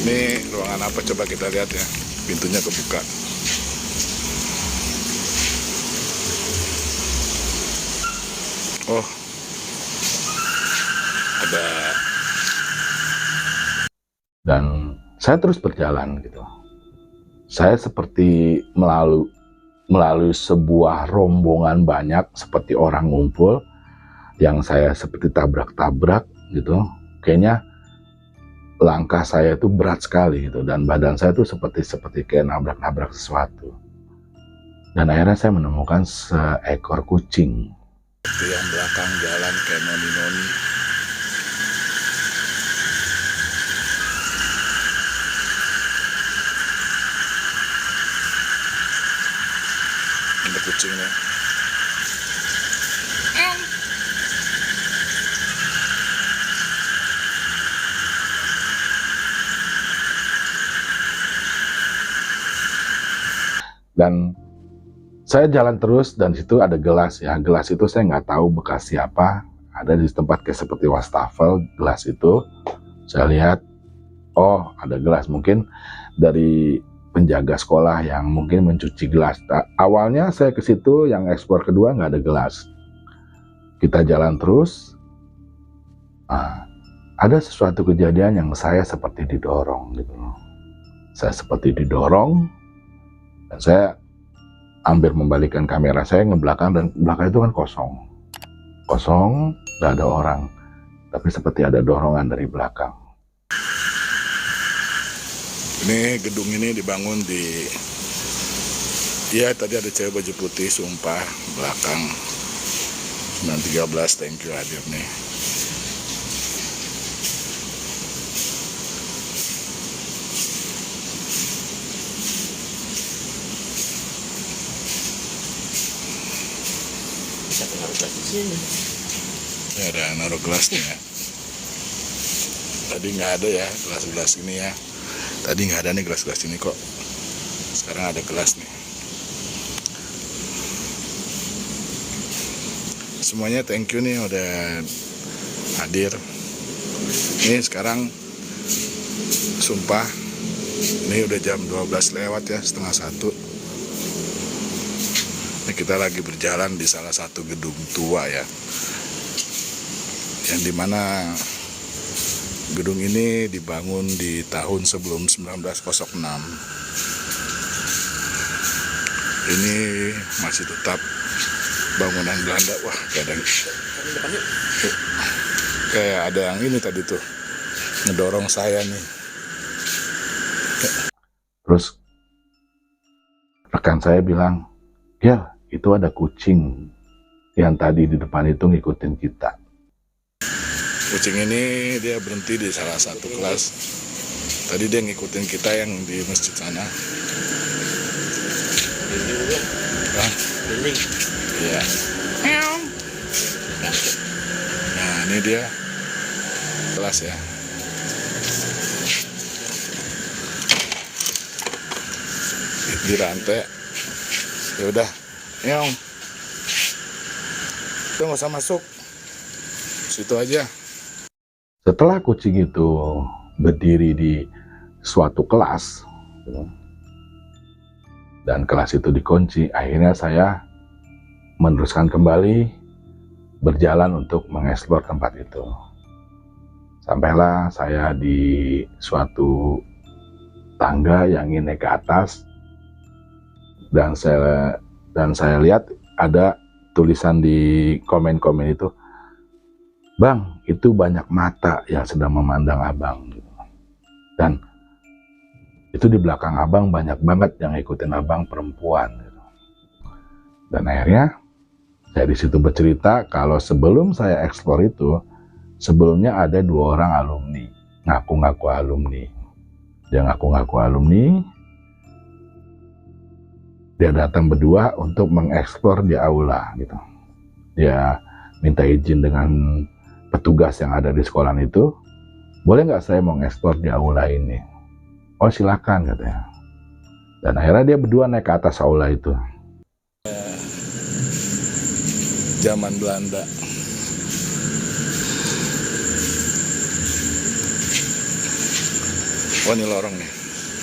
Ini ruangan apa, coba kita lihat ya. Pintunya kebuka. Oh, ada. Dan saya terus berjalan gitu. Saya seperti melalui sebuah rombongan banyak, seperti orang ngumpul, yang saya seperti tabrak-tabrak gitu. Kayaknya langkah saya itu berat sekali gitu, dan badan saya itu seperti kayak nabrak-nabrak sesuatu. Dan akhirnya saya menemukan seekor kucing. Itu yang belakang jalan kayak noni-noni. Ada kucingnya. Dan saya jalan terus, dan di situ ada gelas ya. Gelas itu saya nggak tahu bekas siapa. Ada di tempat kayak seperti wastafel. Gelas itu saya lihat, oh ada gelas, mungkin dari penjaga sekolah yang mungkin mencuci gelas. Awalnya saya ke situ, yang ekspor kedua nggak ada gelas. Kita jalan terus. Ada sesuatu kejadian yang saya seperti didorong gitu. Saya seperti didorong, dan saya hampir membalikkan kamera saya ngebelakang, dan belakang itu kan kosong, nggak ada orang, tapi seperti ada dorongan dari belakang. Ini gedung ini dibangun di, ya tadi ada cewek baju putih, sumpah, belakang 913, thank you hadir nih. Bisa naruh gelas di sini. Ya ada naruh gelasnya ya. Tadi nggak ada ya gelas-gelas ini ya. Tadi nggak ada nih gelas-gelas ini kok. Sekarang ada gelas nih. Semuanya thank you nih udah hadir. Ini sekarang sumpah ini udah jam 12 lewat ya, setengah 1. Ini kita lagi berjalan di salah satu gedung tua ya, yang dimana gedung ini dibangun di tahun sebelum 1906. Ini masih tetap bangunan Belanda. Wah, kayak ada yang ini tadi tuh ngedorong saya nih. Terus rekan saya bilang, ya itu ada kucing yang tadi di depan itu ngikutin kita. Kucing ini dia berhenti di salah satu kelas. Tadi dia ngikutin kita yang di masjid sana. Dinding. Iya. Nah, ini dia kelas ya. Di rantai. Ya udah, nyong. Udah nggak usah masuk. Situ aja. Setelah kucing itu berdiri di suatu kelas, dan kelas itu dikunci, akhirnya saya meneruskan kembali berjalan untuk mengeksplor tempat itu. Sampailah saya di suatu tangga yang ingin naik ke atas, dan saya lihat ada tulisan di komen-komen itu, "Bang, itu banyak mata yang sedang memandang abang." Dan itu di belakang abang banyak banget yang ngikutin abang perempuan. Dan akhirnya saya di situ bercerita kalau sebelum saya eksplor itu, sebelumnya ada 2 orang alumni, ngaku-ngaku alumni. Dia ngaku-ngaku alumni, dia datang berdua untuk mengeksplor di aula gitu. Dia minta izin dengan petugas yang ada di sekolah itu, boleh nggak saya mau ngeksplor di aula ini? Oh silakan katanya. Dan akhirnya dia berdua naik ke atas aula itu. Zaman Belanda. Oh ini lorongnya.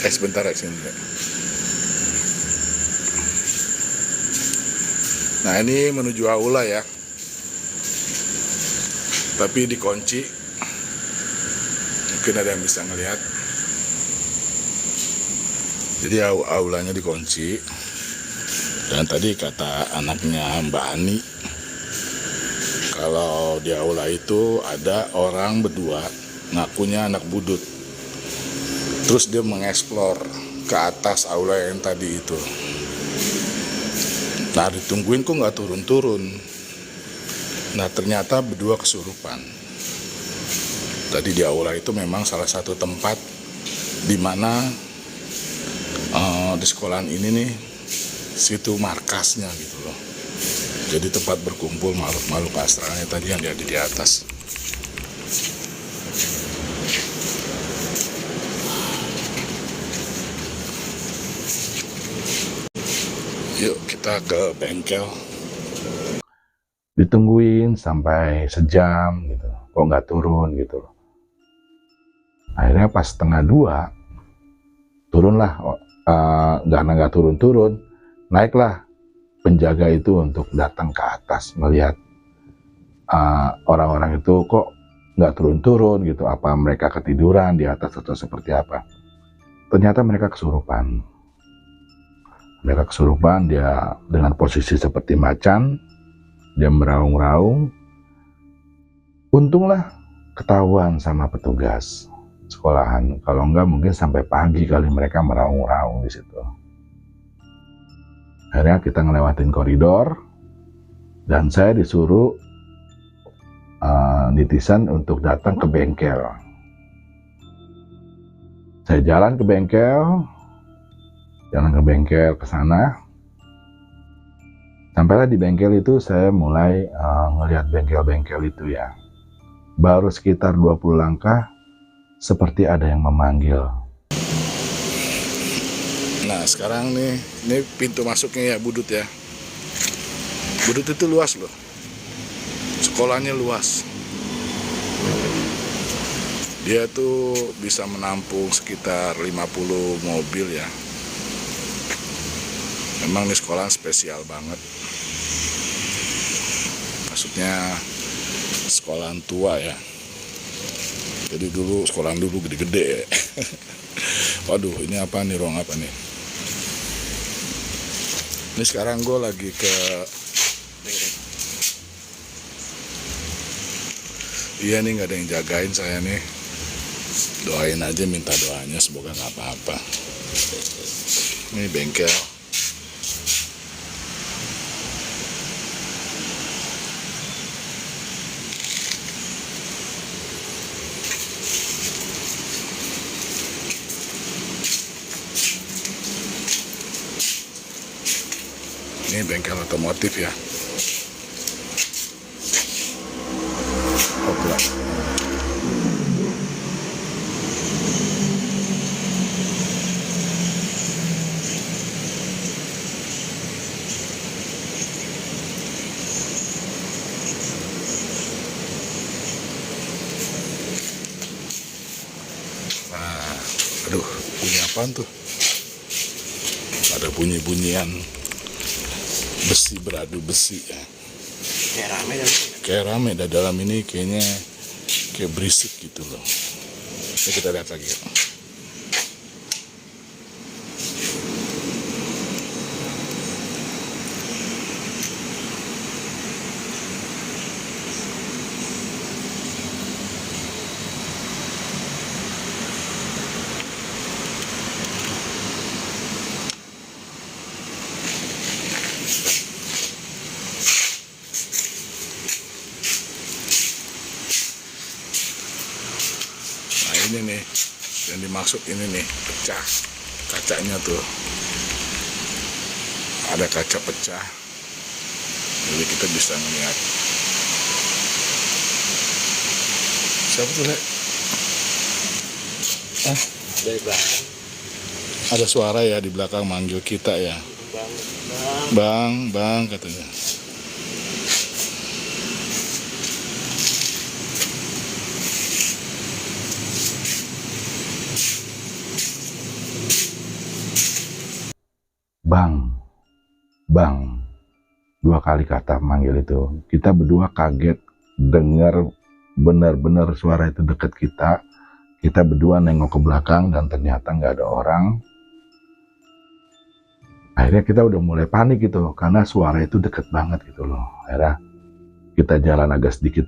Sebentar ya sini. Nah ini menuju aula ya, tapi dikunci. Mungkin ada yang bisa ngelihat. Jadi aulanya dikunci. Dan tadi kata anaknya Mbak Ani, kalau di aula itu ada orang berdua, ngakunya anak budut. Terus dia mengeksplor ke atas aula yang tadi itu. Nah ditungguin kok nggak turun-turun. Nah ternyata berdua kesurupan. Tadi di aula itu memang salah satu tempat di mana di sekolahan ini nih, situ markasnya gitu loh. Jadi tempat berkumpul makhluk-makhluk astralnya tadi yang ada di atas. Yuk kita ke bengkel. Ditungguin sampai sejam gitu, kok nggak turun gitu. Akhirnya pas 1:30 turunlah, nggak turun-turun, naiklah penjaga itu untuk datang ke atas melihat orang-orang itu kok nggak turun-turun gitu, apa mereka ketiduran di atas atau seperti apa. Ternyata mereka kesurupan. Mereka kesurupan, dia dengan posisi seperti macan, dia meraung-raung. Untunglah ketahuan sama petugas sekolahan. Kalau enggak mungkin sampai pagi kali mereka meraung-raung di situ. Akhirnya kita ngelewatin koridor dan saya disuruh nitisan untuk datang ke bengkel. Saya jalan ke bengkel ke sana. Sampailah di bengkel itu, saya mulai ngelihat bengkel-bengkel itu ya. Baru sekitar 20 langkah, seperti ada yang memanggil. Nah sekarang nih, ini pintu masuknya ya Budut ya. Budut itu luas loh. Sekolahnya luas. Dia tuh bisa menampung sekitar 50 mobil ya. Memang di sekolah spesial banget. tempatnya sekolahan tua ya. Jadi dulu sekolahan dulu gede-gede ya. Waduh, ini apa nih, ruang apa nih? Ini sekarang gue lagi ke iya nih, nggak ada yang jagain saya nih. Doain aja, minta doanya semoga nggak apa-apa. Ini bengkel. Ini bengkel otomotif ya. Oke. Nah, aduh, bunyi apaan tuh? Ada bunyi-bunyian besi beradu besi ya. Kayak rame kan? Kayak rame dah dalam ini, kayaknya kayak berisik gitu loh. Ini kita lihat lagi. Nah ini nih yang dimaksud, ini nih pecah kacanya tuh, ada kaca pecah, jadi kita bisa melihat. Siapa tuh, Le? Dari belakang. Ada suara ya di belakang manggil kita ya. Bang katanya. Bang, 2 kali kata manggil itu. Kita berdua kaget dengar benar-benar suara itu dekat kita. Kita berdua nengok ke belakang dan ternyata nggak ada orang. Akhirnya kita udah mulai panik gitu, karena suara itu deket banget gitu loh. Akhirnya kita jalan agak sedikit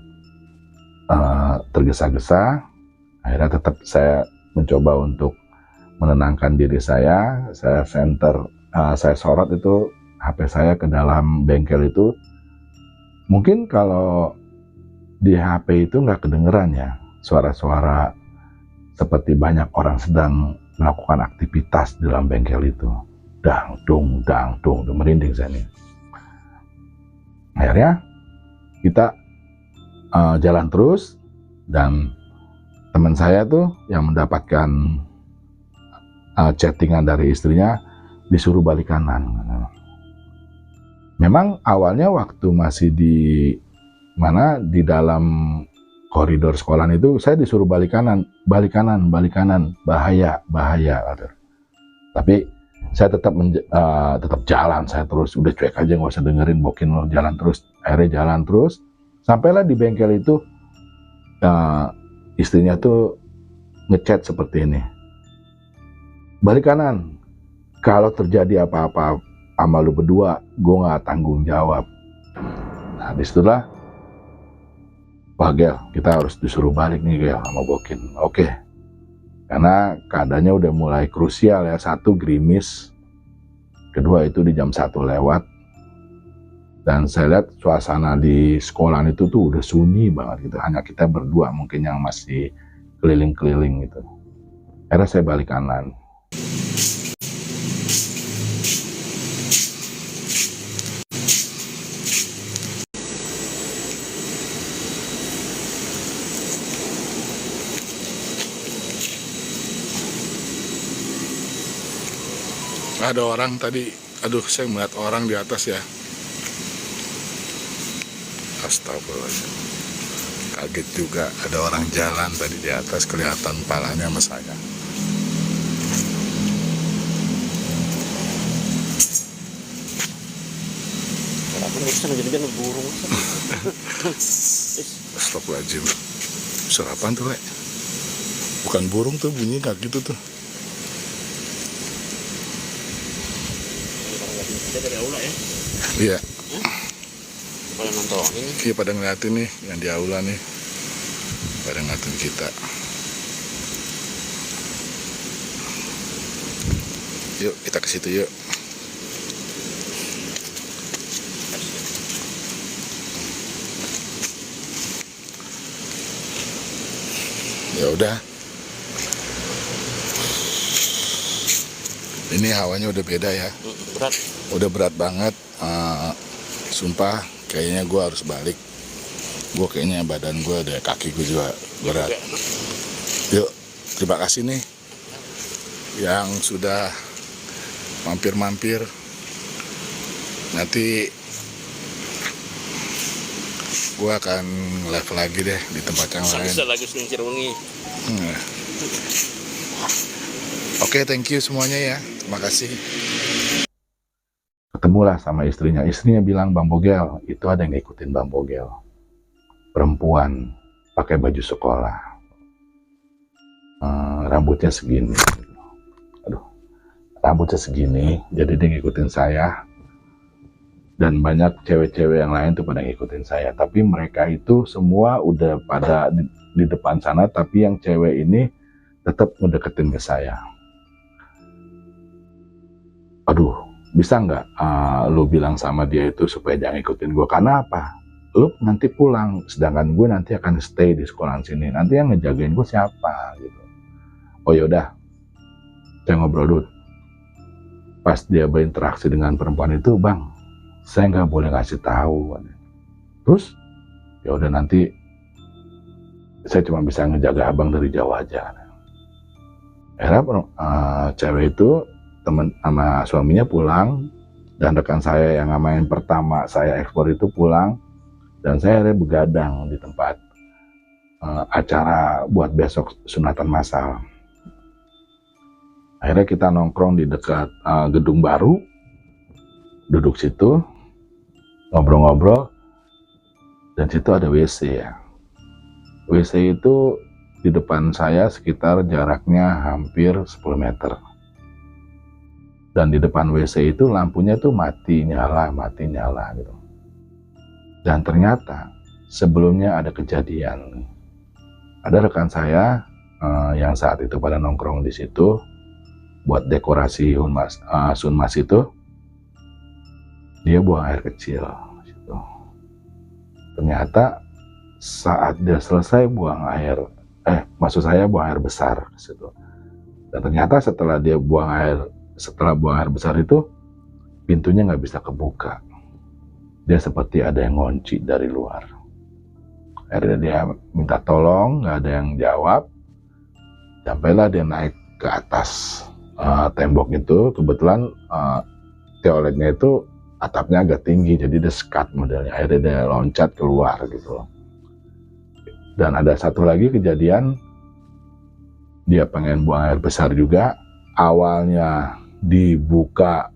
tergesa-gesa. Akhirnya tetap saya mencoba untuk menenangkan diri saya. Saya saya sorot itu HP saya ke dalam bengkel itu. Mungkin kalau di HP itu nggak kedengeran ya suara-suara seperti banyak orang sedang melakukan aktivitas di dalam bengkel itu. Dang dung, merinding saya nih. Akhirnya kita jalan terus, dan teman saya tuh yang mendapatkan chattingan dari istrinya disuruh balik kanan. Memang awalnya waktu masih di dalam koridor sekolahan itu saya disuruh balik kanan, bahaya. Tapi saya tetap jalan, saya terus udah cuek aja, nggak usah dengerin bokin lo, jalan terus. Akhirnya jalan terus, sampailah di bengkel itu. Istrinya tuh ngechat seperti ini, balik kanan, kalau terjadi apa-apa sama lu berdua, gue nggak tanggung jawab. Nah disitulah, wah Gel, kita harus disuruh balik nih Gel sama Bokin. Oke. Karena keadaannya udah mulai krusial ya. 1, gerimis. Kedua itu di jam 1 lewat. Dan saya lihat suasana di sekolahan itu tuh udah sunyi banget gitu. Hanya kita berdua mungkin yang masih keliling-keliling gitu. Akhirnya saya balik kanan. Ada orang tadi, aduh saya melihat orang di atas ya. Astagfirullahaladzim. Kaget juga, ada orang jalan tadi di atas, kelihatan palanya sama saya. Sana jadi burung. Astagfirullahaladzim. Suara apaan tuh, Le? Bukan burung tuh, bunyi kayak gitu tuh. Kita dari aula ya. Iya, Pada nontonin. iya pada ngeliatin nih, yang di aula nih. Pada ngeliatin kita. Yuk, kita ke situ yuk. Ya udah. Ini hawanya udah beda ya. Berat. Udah berat banget. Sumpah kayaknya gue harus balik. Gue kayaknya badan gue ada, kaki gue juga berat. Yuk, terima kasih nih yang sudah mampir-mampir. Nanti gue akan live lagi deh di tempat yang lain. Bisa lagu selincir wengi. Oke, thank you semuanya ya. Terima kasih. Ketemulah sama istrinya. Istrinya bilang, Bang Bogel, itu ada yang ngikutin Bang Bogel. Perempuan, pakai baju sekolah. Rambutnya segini. Aduh, rambutnya segini, jadi dia ngikutin saya. Dan banyak cewek-cewek yang lain tuh pada ngikutin saya. Tapi mereka itu semua udah pada di depan sana, tapi yang cewek ini tetap ngedeketin ke saya. Aduh, bisa nggak lu bilang sama dia itu supaya jangan ngikutin gue? Karena apa? Lu nanti pulang, sedangkan gue nanti akan stay di sekolah sini. Nanti yang ngejagain gue siapa? Gitu. Oh yaudah, saya ngobrol dulu. Pas dia berinteraksi dengan perempuan itu, Bang, saya nggak boleh ngasih tahu. Terus, ya udah nanti saya cuma bisa ngejaga abang dari jauh aja. Akhirnya cewek itu teman sama suaminya pulang, dan rekan saya yang ngamain pertama saya ekspor itu pulang, dan saya akhirnya begadang di tempat acara buat besok sunatan massal. Akhirnya kita nongkrong di dekat gedung baru, duduk situ, ngobrol-ngobrol, dan situ ada WC ya. WC itu di depan saya sekitar jaraknya hampir 10 meter. Dan di depan WC itu lampunya tuh mati nyala gitu. Dan ternyata sebelumnya ada kejadian. Ada rekan saya yang saat itu pada nongkrong di situ buat dekorasi sunmas itu, dia buang air kecil gitu. Ternyata saat dia selesai buang air besar ke situ. Dan ternyata setelah buang air besar itu, pintunya nggak bisa kebuka. Dia seperti ada yang ngunci dari luar. Akhirnya dia minta tolong, nggak ada yang jawab. Sampailah dia naik ke atas tembok itu. Kebetulan toiletnya itu atapnya agak tinggi, jadi dia sekat modelnya. Akhirnya dia loncat keluar gitu. Dan ada satu lagi kejadian, dia pengen buang air besar juga. Awalnya dibuka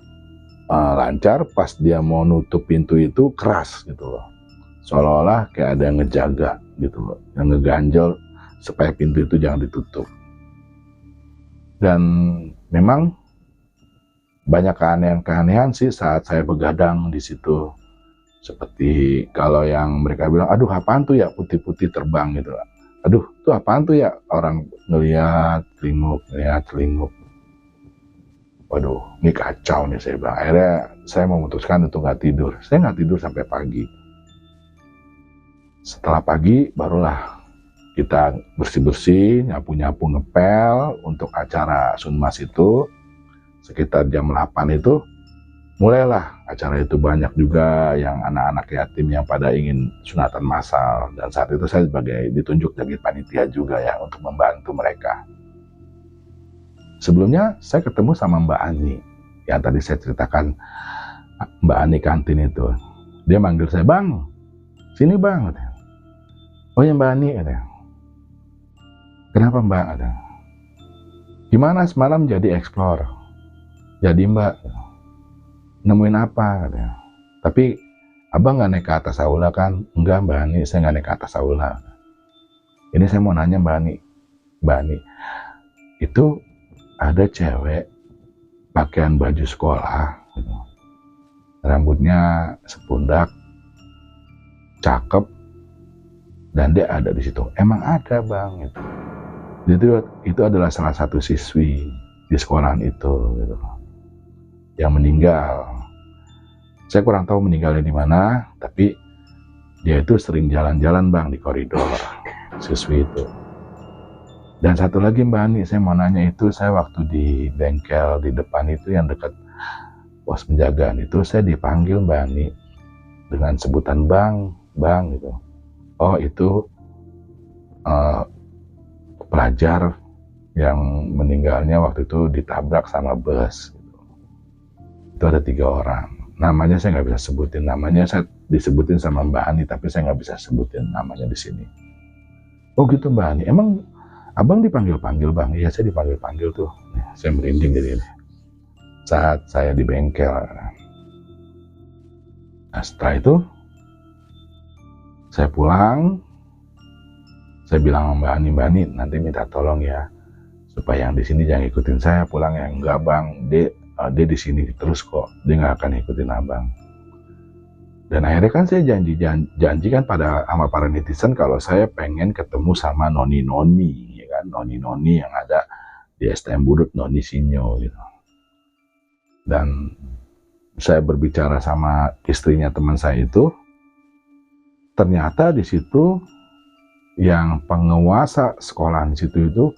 lancar, pas dia mau nutup pintu itu keras gitu loh. Seolah-olah kayak ada yang ngejaga gitu loh, yang ngeganjel supaya pintu itu jangan ditutup. Dan memang banyak keanehan-keanehan sih saat saya begadang di situ. Seperti kalau yang mereka bilang, aduh apaan tuh ya putih-putih terbang gitu. Aduh tuh apaan tuh ya, orang ngeliat celinguk. Waduh, ini kacau nih saya bilang. Akhirnya saya memutuskan untuk nggak tidur. Saya nggak tidur sampai pagi. Setelah pagi barulah kita bersih-bersih, nyapu-nyapu, ngepel untuk acara sunmas itu. Sekitar jam 8 itu mulailah acara itu. Banyak juga yang anak-anak yatim yang pada ingin sunatan massal. Dan saat itu saya ditunjuk sebagai panitia juga ya untuk membantu mereka. Sebelumnya saya ketemu sama Mbak Ani, yang tadi saya ceritakan, Mbak Ani kantin itu. Dia manggil saya, Bang, sini Bang. Oh ya Mbak Ani, kenapa Mbak? Gimana semalam jadi explore? Jadi Mbak, nemuin apa? Tapi abang nggak naik ke atas aula kan? Enggak Mbak Ani, saya nggak naik ke atas aula. Ini saya mau nanya Mbak Ani, itu ada cewek pakaian baju sekolah, gitu. Rambutnya sepundak, cakep, dan dia ada di situ. Emang ada bang, gitu. Itu adalah salah satu siswi di sekolahan itu, gitu, yang meninggal. Saya kurang tahu meninggalnya di mana, tapi dia itu sering jalan-jalan bang di koridor siswi itu. Dan satu lagi Mbak Ani, saya mau nanya itu, saya waktu di bengkel di depan itu yang dekat pos penjagaan itu, saya dipanggil Mbak Ani dengan sebutan bang gitu. Oh itu pelajar yang meninggalnya waktu itu ditabrak sama bus. Gitu. Itu ada 3 orang. Namanya saya nggak bisa sebutin, namanya saya disebutin sama Mbak Ani, tapi saya nggak bisa sebutin namanya di sini. Oh gitu Mbak Ani, emang abang dipanggil-panggil bang? Iya saya dipanggil-panggil tuh. Nih, saya merinding jadi ini. Saat saya di bengkel. Nah setelah itu saya pulang, saya bilang sama Mbak Ani nanti minta tolong ya, supaya yang di sini jangan ikutin saya pulang ya. Enggak bang, dia di sini terus kok, dia nggak akan ikutin abang. Dan akhirnya kan saya janji kan sama para netizen kalau saya pengen ketemu sama noni-noni, ya kan, noni-noni yang ada di STM Budut, Noni Sinyo gitu. Dan saya berbicara sama istrinya teman saya itu, ternyata di situ yang penguasa sekolahan di situ itu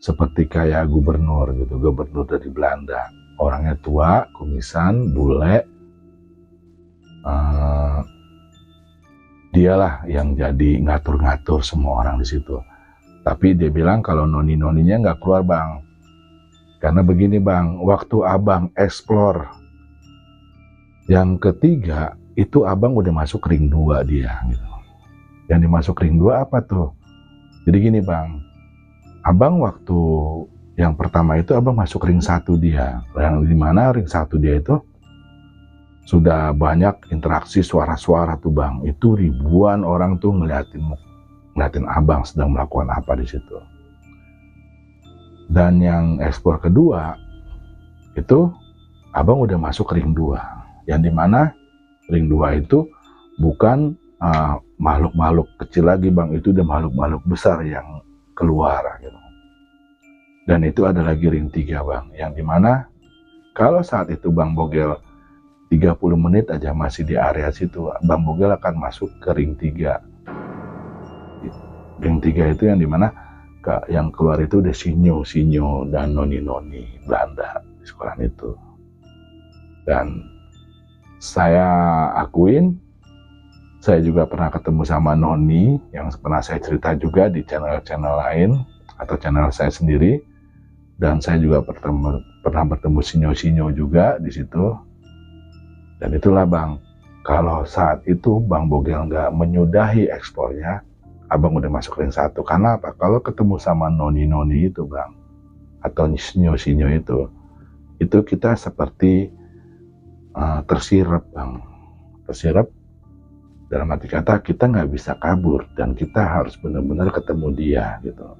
seperti kayak gubernur gitu, gubernur dari Belanda. Orangnya tua, kumisan, bule. Dialah yang jadi ngatur-ngatur semua orang di situ. Tapi dia bilang kalau noni-noninya nggak keluar bang. Karena begini bang, waktu abang explore yang ketiga, itu abang udah masuk ring 2 dia gitu. Yang dimasuk ring 2 apa tuh? Jadi gini bang, abang waktu yang pertama itu abang masuk ring 1 dia, yang dimana ring 1 dia itu sudah banyak interaksi suara-suara tuh bang. Itu ribuan orang tuh ngeliatin abang sedang melakukan apa di situ. Dan yang ekspor kedua itu abang udah masuk ring 2, yang dimana ring 2 itu bukan makhluk-makhluk kecil lagi bang, itu udah makhluk-makhluk besar yang keluar gitu. Dan itu ada lagi ring 3 bang, yang dimana kalau saat itu Bang Bogel 30 menit aja masih di area situ, Bang Bogel akan masuk ke ring 3. Ring 3 itu yang dimana yang keluar itu udah sinyo dan noni-noni Belanda di sekolah itu. Dan saya akuin, saya juga pernah ketemu sama noni yang pernah saya cerita juga di channel-channel lain atau channel saya sendiri. Dan saya juga pernah bertemu sinyo juga di situ. Dan itulah bang, kalau saat itu Bang Bogel nggak menyudahi ekspornya, abang udah masuk ring 1. Karena apa? Kalau ketemu sama noni-noni itu bang, atau sinyo itu kita seperti tersirap bang. Tersirap dalam arti kata kita nggak bisa kabur dan kita harus benar-benar ketemu dia gitu.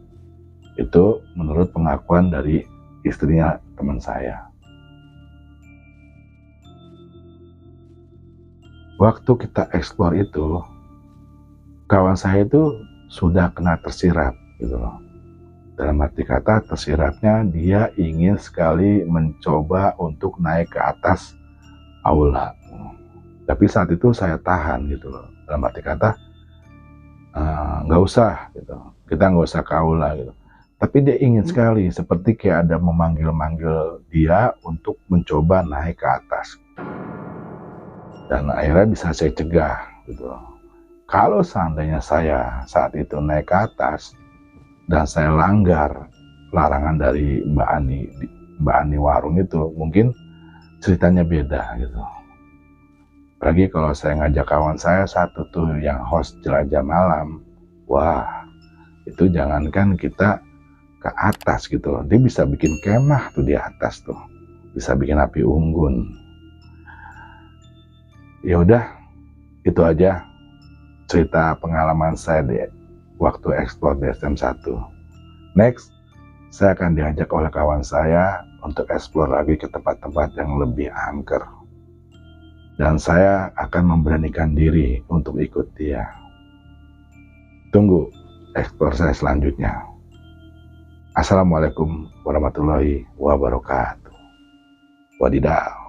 Itu menurut pengakuan dari istrinya teman saya. Waktu kita eksplor itu, kawan saya itu sudah kena tersirap gitu loh. Dalam arti kata tersirapnya dia ingin sekali mencoba untuk naik ke atas aula. Tapi saat itu saya tahan gitu loh. Dalam arti kata nggak usah gitu. Kita nggak usah ke aula gitu. Tapi dia ingin sekali, seperti kayak ada memanggil-manggil dia untuk mencoba naik ke atas. Dan akhirnya bisa saya cegah gitu. Kalau seandainya saya saat itu naik ke atas dan saya langgar larangan dari Mbak Ani Warung itu, mungkin ceritanya beda gitu. Apalagi kalau saya ngajak kawan saya satu tuh yang host Jelajah Malam, wah itu jangankan kita ke atas gitu, dia bisa bikin kemah tuh di atas tuh, bisa bikin api unggun. Ya udah, Itu aja cerita pengalaman saya di waktu explore di SM1. Next, saya akan diajak oleh kawan saya untuk explore lagi ke tempat-tempat yang lebih angker. Dan saya akan memberanikan diri untuk ikut dia. Tunggu explore saya selanjutnya. Assalamualaikum warahmatullahi wabarakatuh. Wadidaw.